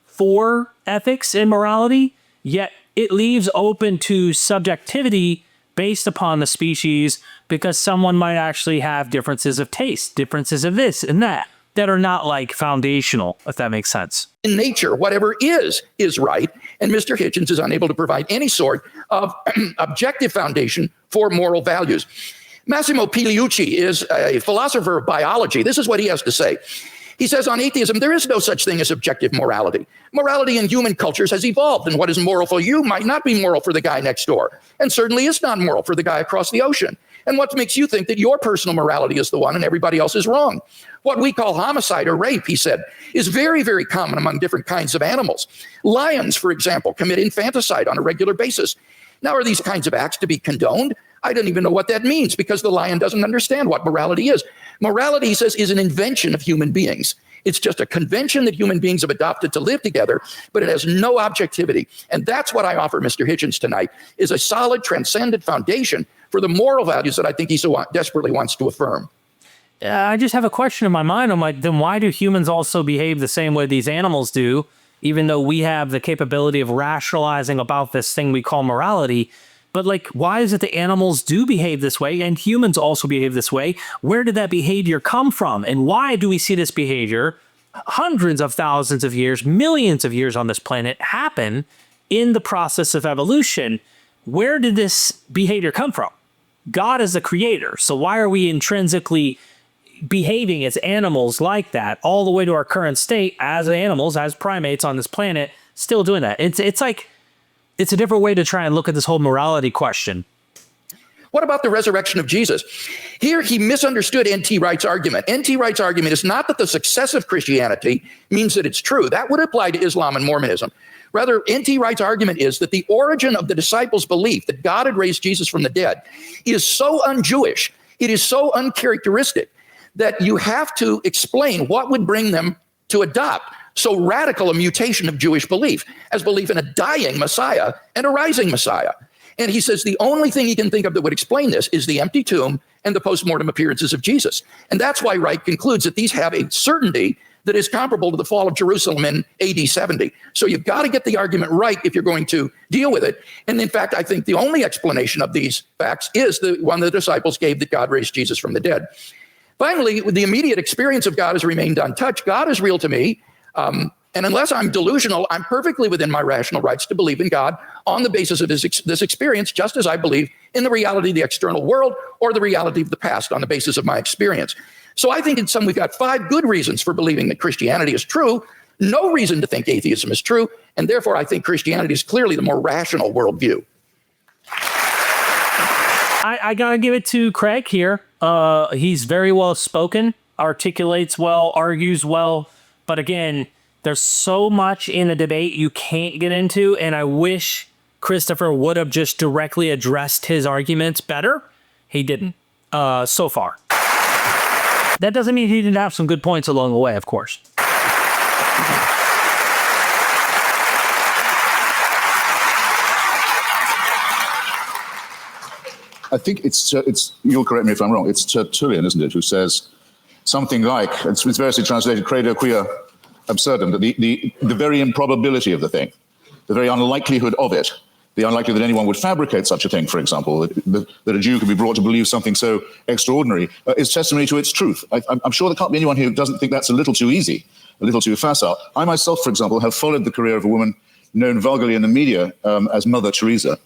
Speaker 3: for ethics and morality, yet it leaves open to subjectivity based upon the species because someone might actually have differences of taste, differences of this and that are not foundational, if that makes sense.
Speaker 4: In nature, whatever is right, and Mr. Hitchens is unable to provide any sort of objective foundation for moral values. Massimo Pigliucci is a philosopher of biology. This is what he has to say. He says on atheism, there is no such thing as objective morality. Morality in human cultures has evolved, and what is moral for you might not be moral for the guy next door, and certainly is not moral for the guy across the ocean. And what makes you think that your personal morality is the one and everybody else is wrong? What we call homicide or rape, he said, is very, very common among different kinds of animals. Lions, for example, commit infanticide on a regular basis. Now, are these kinds of acts to be condoned? I don't even know what that means because the lion doesn't understand what morality is. Morality, he says, is an invention of human beings. It's just a convention that human beings have adopted to live together, but it has no objectivity. And that's what I offer Mr. Hitchens tonight, is a solid, transcendent foundation for the moral values that I think he so desperately wants to affirm.
Speaker 3: I just have a question in my mind. I'm like, then why do humans also behave the same way these animals do, even though we have the capability of rationalizing about this thing we call morality? But why is it the animals do behave this way and humans also behave this way? Where did that behavior come from? And why do we see this behavior hundreds of thousands of years, millions of years on this planet happen in the process of evolution? Where did this behavior come from? God is the creator. So why are we intrinsically behaving as animals like that all the way to our current state as animals, as primates on this planet, still doing that? It's a different way to try and look at this whole morality question.
Speaker 4: What about the resurrection of Jesus? Here he misunderstood N.T. Wright's argument. N.T. Wright's argument is not that the success of Christianity means that it's true. That would apply to Islam and Mormonism. Rather, N.T. Wright's argument is that the origin of the disciples' belief that God had raised Jesus from the dead is so un-Jewish, it is so uncharacteristic, that you have to explain what would bring them to adopt so radical a mutation of Jewish belief as belief in a dying Messiah and a rising Messiah. And he says the only thing he can think of that would explain this is the empty tomb and the post-mortem appearances of Jesus. And that's why Wright concludes that these have a certainty that is comparable to the fall of Jerusalem in AD 70. So you've got to get the argument right if you're going to deal with it. And in fact, I think the only explanation of these facts is the one the disciples gave, that God raised Jesus from the dead. Finally, the immediate experience of God has remained untouched. God is real to me. And unless I'm delusional, I'm perfectly within my rational rights to believe in God on the basis of this experience, just as I believe in the reality of the external world or the reality of the past on the basis of my experience. So I think in sum, we've got 5 good reasons for believing that Christianity is true, no reason to think atheism is true, and therefore I think Christianity is clearly the more rational worldview.
Speaker 3: I gotta give it to Craig here. He's very well spoken, articulates well, argues well, but again, there's so much in the debate you can't get into, and I wish Christopher would have just directly addressed his arguments better. He didn't, so far. That doesn't mean he didn't have some good points along the way, of course.
Speaker 1: I think it's you'll correct me if I'm wrong, it's Tertullian, isn't it, who says something like, it's variously translated, credo quia absurdum, that the very improbability of the thing, the very unlikelihood of it, the unlikelihood that anyone would fabricate such a thing, for example, that a Jew could be brought to believe something so extraordinary, is testimony to its truth. I'm sure there can't be anyone who doesn't think that's a little too easy, a little too facile. I myself, for example, have followed the career of a woman known vulgarly in the media as Mother Teresa,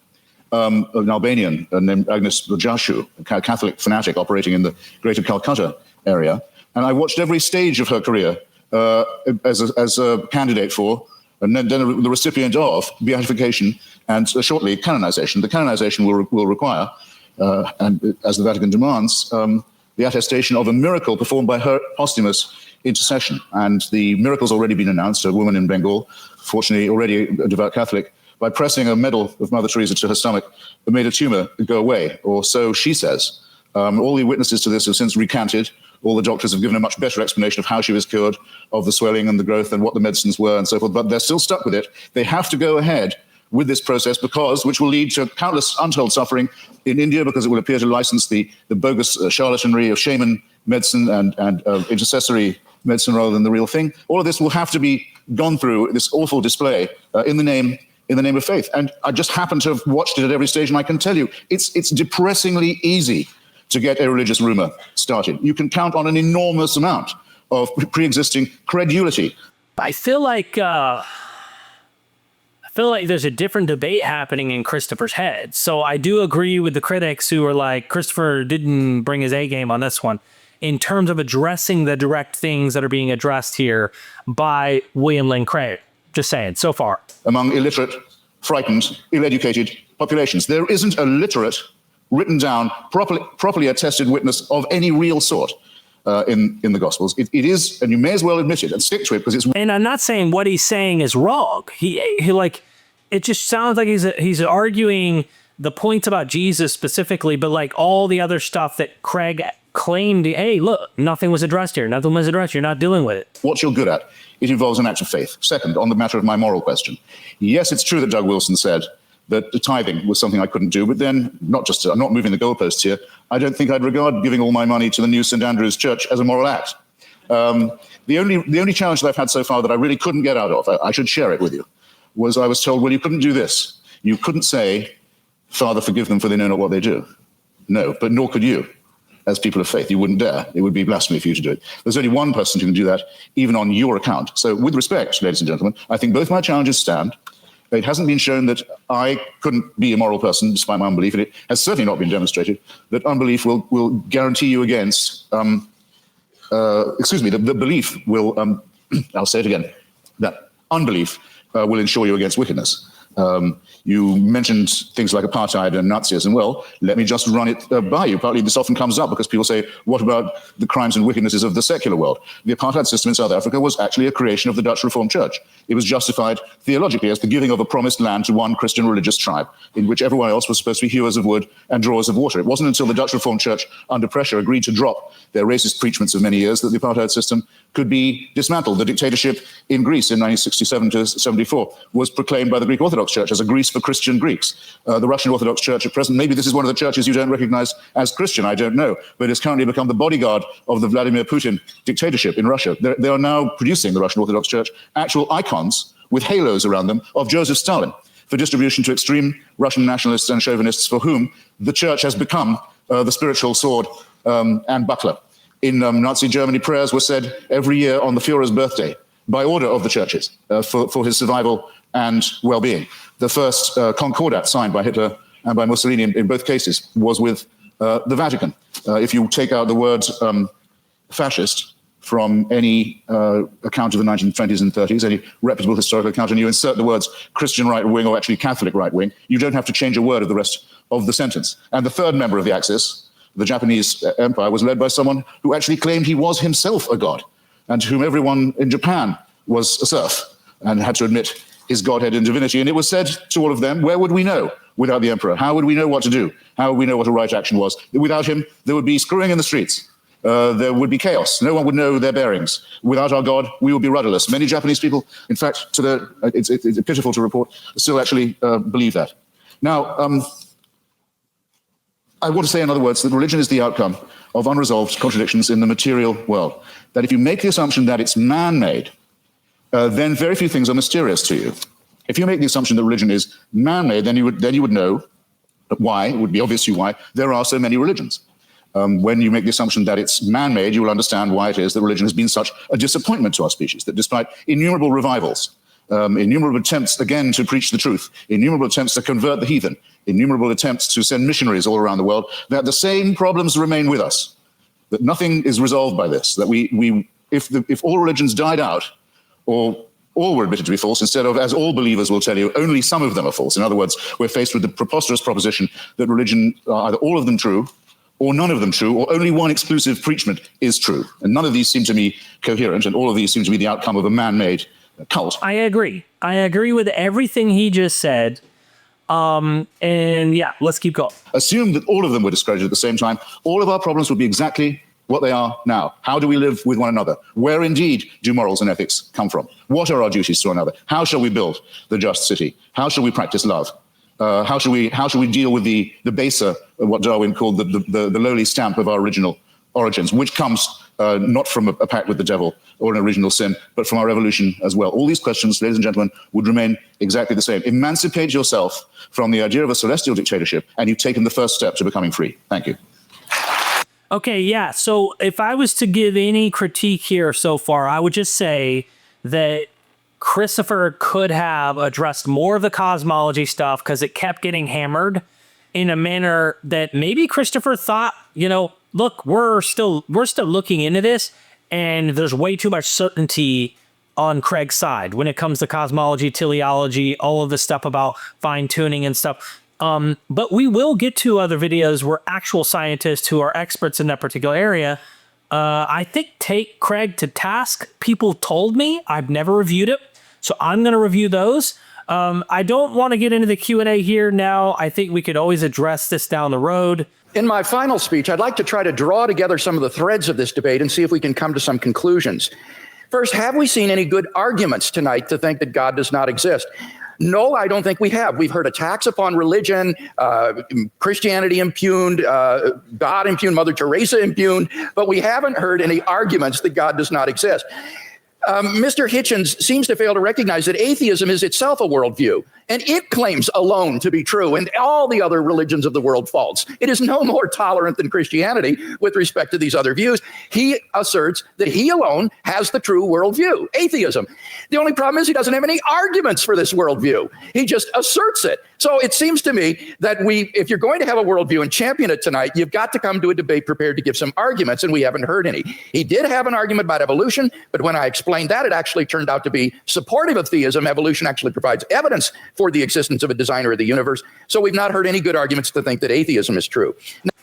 Speaker 1: an Albanian named Agnes Rajashu, a Catholic fanatic operating in the greater Calcutta area. And I watched every stage of her career as a candidate for, and then the recipient of, beatification and shortly canonization. The canonization will require, and as the Vatican demands, the attestation of a miracle performed by her posthumous intercession. And the miracle's already been announced. A woman in Bengal, fortunately already a devout Catholic, by pressing a medal of Mother Teresa to her stomach, made a tumor go away, or so she says. All the witnesses to this have since recanted. All the doctors have given a much better explanation of how she was cured of the swelling and the growth and what the medicines were and so forth, but they're still stuck with it. They have to go ahead with this process which will lead to countless untold suffering in India, because it will appear to license the bogus charlatanry of shaman medicine and intercessory medicine rather than the real thing. All of this will have to be gone through, this awful display, in the name of faith. And I just happen to have watched it at every stage, and I can tell you, it's depressingly easy to get a religious rumor started. You can count on an enormous amount of pre-existing credulity.
Speaker 3: I feel like there's a different debate happening in Christopher's head. So I do agree with the critics who are like, Christopher didn't bring his A game on this one, in terms of addressing the direct things that are being addressed here by William Lane Craig. Just saying, so far. Among
Speaker 1: illiterate, frightened, ill-educated populations. There isn't a literate, written down, properly attested witness of any real sort in the Gospels. It is, and you may as well admit it and stick to it, because it's...
Speaker 3: And I'm not saying what he's saying is wrong. He like, it just sounds like he's arguing the points about Jesus specifically, but like all the other stuff that Craig claimed, hey, look, nothing was addressed here. Nothing was addressed. You're not dealing with it.
Speaker 1: What you're good at, it involves an act of faith. Second, on the matter of my moral question, yes, it's true that Doug Wilson said that the tithing was something I couldn't do, but then, I'm not moving the goalposts here, I don't think I'd regard giving all my money to the new St. Andrew's Church as a moral act. The only challenge that I've had so far that I really couldn't get out of, I should share it with you, was I was told, well, you couldn't do this. You couldn't say, Father, forgive them for they know not what they do. No, but nor could you. As people of faith, you wouldn't dare. It would be blasphemy for you to do it. There's only one person who can do that, even on your account. So with respect, ladies and gentlemen, I think both my challenges stand. It hasn't been shown that I couldn't be a moral person despite my unbelief, and it has certainly not been demonstrated that unbelief will guarantee you against, the belief will, I'll say it again, that unbelief will ensure you against wickedness. You mentioned things like apartheid and Nazism. Well, let me just run it by you. Partly this often comes up because people say, what about the crimes and wickednesses of the secular world? The apartheid system in South Africa was actually a creation of the Dutch Reformed Church. It was justified theologically as the giving of a promised land to one Christian religious tribe, in which everyone else was supposed to be hewers of wood and drawers of water. It wasn't until the Dutch Reformed Church, under pressure, agreed to drop their racist preachments of many years that the apartheid system could be dismantled. The dictatorship in Greece in 1967 to 74 was proclaimed by the Greek Orthodox Church as a Greece for Christian Greeks. The Russian Orthodox Church at present, maybe this is one of the churches you don't recognize as Christian, I don't know, but it's currently become the bodyguard of the Vladimir Putin dictatorship in Russia. They are now producing, the Russian Orthodox Church, actual icons with halos around them of Joseph Stalin for distribution to extreme Russian nationalists and chauvinists for whom the church has become the spiritual sword and buckler. In Nazi Germany, prayers were said every year on the Führer's birthday. by order of the churches for his survival and well-being. The first concordat signed by Hitler and by Mussolini in both cases was with the Vatican. If you take out the word fascist from any account of the 1920s and 30s, any reputable historical account, and you insert the words Christian right wing or actually Catholic right wing, you don't have to change a word of the rest of the sentence. And the third member of the Axis, the Japanese Empire, was led by someone who actually claimed he was himself a god, and to whom everyone in Japan was a serf and had to admit his godhead and divinity. And it was said to all of them, where would we know without the emperor? How would we know what to do? How would we know what a right action was? Without him, there would be screwing in the streets. There would be chaos. No one would know their bearings. Without our God, we would be rudderless. Many Japanese people, in fact, it's pitiful to report, still actually believe that. Now, I want to say, in other words, that religion is the outcome of unresolved contradictions in the material world. That if you make the assumption that it's man-made, then very few things are mysterious to you. If you make the assumption that religion is man-made, then you would know why, it would be obvious to you why, there are so many religions. When you make the assumption that it's man-made, you will understand why it is that religion has been such a disappointment to our species, that despite innumerable revivals, innumerable attempts again to preach the truth, innumerable attempts to convert the heathen, innumerable attempts to send missionaries all around the world, that the same problems remain with us, that nothing is resolved by this, that if all religions died out, or all were admitted to be false, instead of, as all believers will tell you, only some of them are false. In other words, we're faced with the preposterous proposition that religion are either all of them true, or none of them true, or only one exclusive preachment is true. And none of these seem to me coherent, and all of these seem to be the outcome of a man-made cult.
Speaker 3: I agree. I agree with everything he just said. And yeah, let's keep going.
Speaker 1: Assume that all of them were discredited at the same time, all of our problems would be exactly what they are now. How do we live with one another? Where indeed do morals and ethics come from? What are our duties to one another? How shall we build the just city? How shall we practice love? How shall we deal with the baser, what Darwin called the lowly stamp of our original origins, which comes not from a pact with the devil or an original sin, but from our evolution as well. All these questions, ladies and gentlemen, would remain exactly the same. Emancipate yourself from the idea of a celestial dictatorship, and you've taken the first step to becoming free. Thank you.
Speaker 3: Okay, yeah. So if I was to give any critique here so far, I would just say that Christopher could have addressed more of the cosmology stuff because it kept getting hammered in a manner that maybe Christopher thought, look, we're still looking into this, and there's way too much certainty on Craig's side when it comes to cosmology, teleology, all of the stuff about fine tuning and stuff. But we will get to other videos where actual scientists who are experts in that particular area, I think, take Craig to task. People told me, I've never reviewed it, so I'm going to review those. I don't want to get into the Q&A here now. I think we could always address this down the road.
Speaker 4: In my final speech, I'd like to try to draw together some of the threads of this debate and see if we can come to some conclusions. First, have we seen any good arguments tonight to think that God does not exist? No, I don't think we have. We've heard attacks upon religion, Christianity impugned, God impugned, Mother Teresa impugned, but we haven't heard any arguments that God does not exist. Mr. Hitchens seems to fail to recognize that atheism is itself a worldview, and it claims alone to be true, and all the other religions of the world false. It is no more tolerant than Christianity with respect to these other views. He asserts that he alone has the true worldview, atheism. The only problem is he doesn't have any arguments for this worldview. He just asserts it. So it seems to me that if you're going to have a worldview and champion it tonight, you've got to come to a debate prepared to give some arguments, and we haven't heard any. He did have an argument about evolution, but when I explained that, it actually turned out to be supportive of theism. Evolution actually provides evidence for the existence of a designer of the universe. So we've not heard any good arguments to think that atheism is true.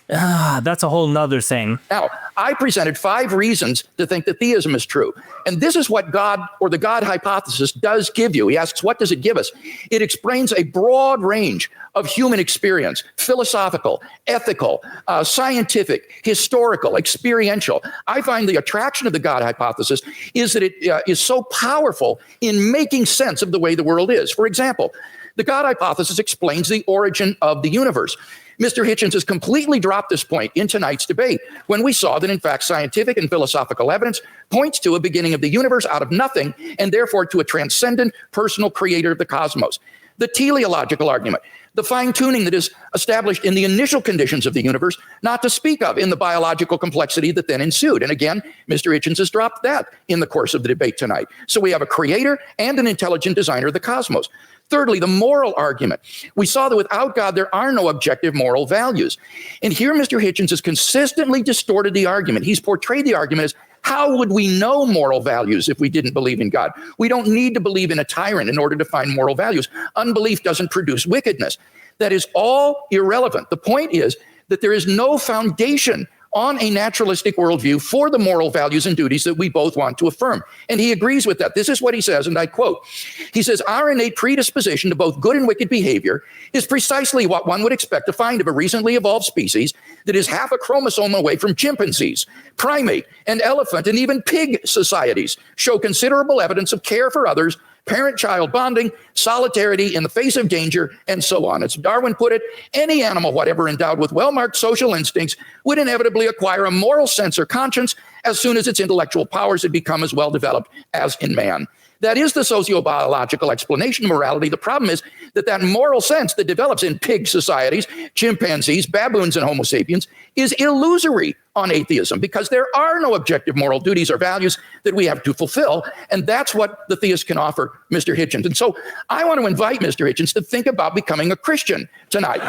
Speaker 3: That's a whole nother thing.
Speaker 4: Now, I presented 5 reasons to think that theism is true. And this is what God, or the God hypothesis, does give you. He asks, what does it give us? It explains a broad range of human experience: philosophical, ethical, scientific, historical, experiential. I find the attraction of the God hypothesis is that it is so powerful in making sense of the way the world is. For example, the God hypothesis explains the origin of the universe. Mr. Hitchens has completely dropped this point in tonight's debate when we saw that, in fact, scientific and philosophical evidence points to a beginning of the universe out of nothing, and therefore to a transcendent personal creator of the cosmos. the teleological argument, the fine-tuning that is established in the initial conditions of the universe, not to speak of in the biological complexity that then ensued. And again, Mr. Hitchens has dropped that in the course of the debate tonight. So we have a creator and an intelligent designer of the cosmos. Thirdly, the moral argument. We saw that without God, there are no objective moral values. And here Mr. Hitchens has consistently distorted the argument. He's portrayed the argument as, how would we know moral values if we didn't believe in God? We don't need to believe in a tyrant in order to find moral values. Unbelief doesn't produce wickedness. That is all irrelevant. The point is that there is no foundation on a naturalistic worldview for the moral values and duties that we both want to affirm. And he agrees with that. This is what he says, and I quote. He says, our innate predisposition to both good and wicked behavior is precisely what one would expect to find of a recently evolved species that is half a chromosome away from chimpanzees, primate, and elephant, and even pig societies show considerable evidence of care for others, parent-child bonding, solidarity in the face of danger, and so on. As Darwin put it, any animal, whatever endowed with well-marked social instincts, would inevitably acquire a moral sense or conscience as soon as its intellectual powers had become as well developed as in man. That is the sociobiological explanation of morality. The problem is that that moral sense that develops in pig societies, chimpanzees, baboons, and Homo sapiens is illusory on atheism, because there are no objective moral duties or values that we have to fulfill. And that's what the theist can offer Mr. Hitchens. And so I want to invite Mr. Hitchens to think about becoming a Christian tonight.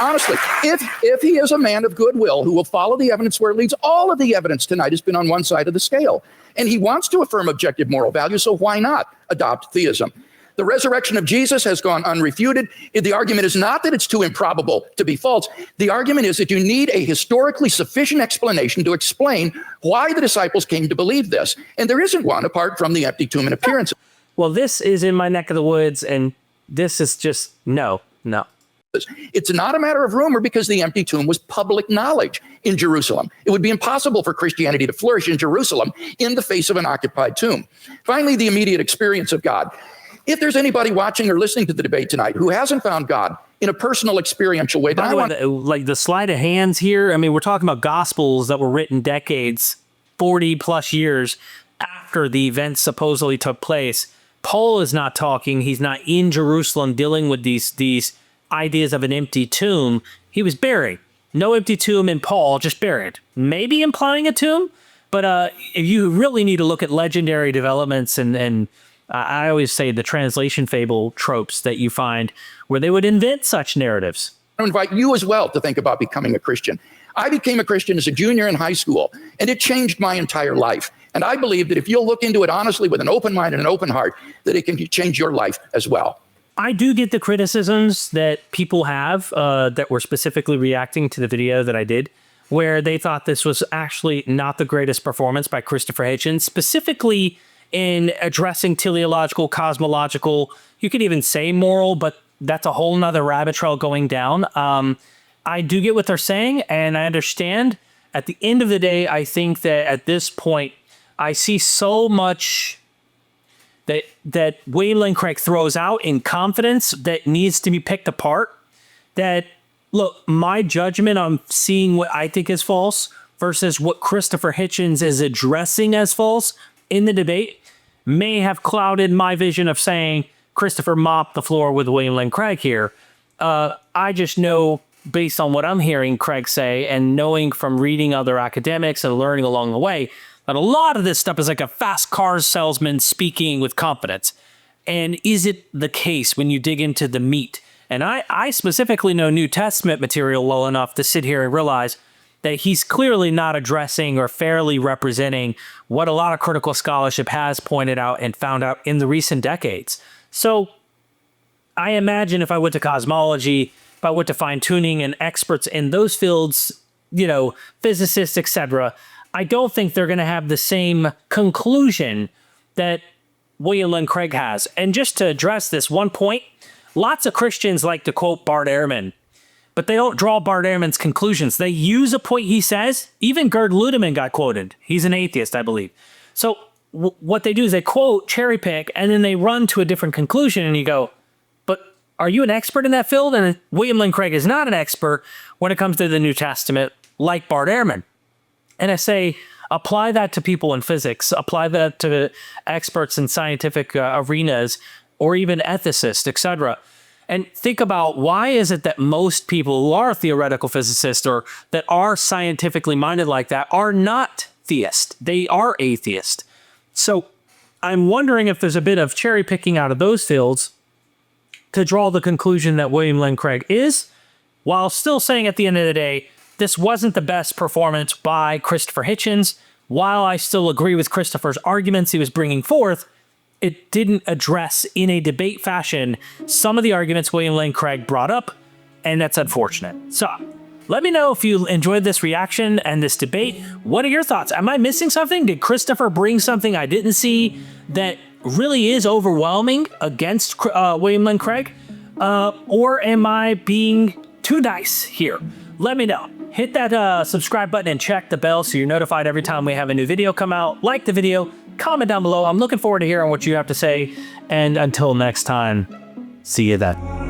Speaker 4: Honestly, if he is a man of goodwill who will follow the evidence where it leads, all of the evidence tonight has been on one side of the scale. And he wants to affirm objective moral values, so why not adopt theism? The resurrection of Jesus has gone unrefuted. The argument is not that it's too improbable to be false. The argument is that you need a historically sufficient explanation to explain why the disciples came to believe this. And there isn't one apart from the empty tomb and appearance.
Speaker 3: Well, this is in my neck of the woods, and this is just no.
Speaker 4: It's not a matter of rumor, because the empty tomb was public knowledge in Jerusalem. It would be impossible for Christianity to flourish in Jerusalem in the face of an occupied tomb. Finally, the immediate experience of God. If there's anybody watching or listening to the debate tonight who hasn't found God in a personal, experiential way, then
Speaker 3: like the sleight of hands here, I mean, we're talking about gospels that were written decades, 40 plus years after the events supposedly took place. Paul is not talking. He's not in Jerusalem dealing with these ideas of an empty tomb. He was buried. No empty tomb in Paul, just buried. Maybe implying a tomb, but you really need to look at legendary developments and I always say the translation fable tropes that you find where they would invent such narratives.
Speaker 4: I invite you as well to think about becoming a Christian. I became a Christian as a junior in high school, and it changed my entire life. And I believe that if you'll look into it honestly with an open mind and an open heart, that it can change your life as well.
Speaker 3: I do get the criticisms that people have that were specifically reacting to the video that I did, where they thought this was actually not the greatest performance by Christopher Hitchens, specifically in addressing teleological, cosmological, you could even say moral, but that's a whole nother rabbit trail going down. I do get what they're saying, and I understand. At the end of the day, I think that at this point, I see so much that William Lane Craig throws out in confidence that needs to be picked apart. That, look, my judgment on seeing what I think is false versus what Christopher Hitchens is addressing as false in the debate may have clouded my vision of saying Christopher mopped the floor with William Lane Craig here. I just know, based on what I'm hearing Craig say and knowing from reading other academics and learning along the way, that a lot of this stuff is like a fast car salesman speaking with confidence. And is it the case when you dig into the meat? And I specifically know New Testament material well enough to sit here and realize that he's clearly not addressing or fairly representing what a lot of critical scholarship has pointed out and found out in the recent decades. So I imagine if I went to cosmology, if I went to fine-tuning and experts in those fields, you know, physicists, etc., I don't think they're going to have the same conclusion that William Lane Craig has. And just to address this one point, lots of Christians like to quote Bart Ehrman, but they don't draw Bart Ehrman's conclusions. They use a point he says. Even Gerd Ludemann got quoted. He's an atheist, I believe. So what they do is they quote, cherry pick, and then they run to a different conclusion. And you go, but are you an expert in that field? And William Lane Craig is not an expert when it comes to the New Testament, like Bart Ehrman. And I say, Apply that to people in physics, apply that to experts in scientific arenas, or even ethicists, etc. And think about, why is it that most people who are theoretical physicists or that are scientifically minded like that are not theists? They are atheists. So I'm wondering if there's a bit of cherry picking out of those fields to draw the conclusion that William Lane Craig is, while still saying at the end of the day, this wasn't the best performance by Christopher Hitchens. While I still agree with Christopher's arguments he was bringing forth, it didn't address in a debate fashion some of the arguments William Lane Craig brought up, and that's unfortunate. So let me know if you enjoyed this reaction and this debate. What are your thoughts? Am I missing something? Did Christopher bring something I didn't see that really is overwhelming against William Lane Craig? Or am I being too nice here? Let me know. Hit that subscribe button and check the bell so you're notified every time we have a new video come out. Like the video, comment down below. I'm looking forward to hearing what you have to say. And until next time, see you then.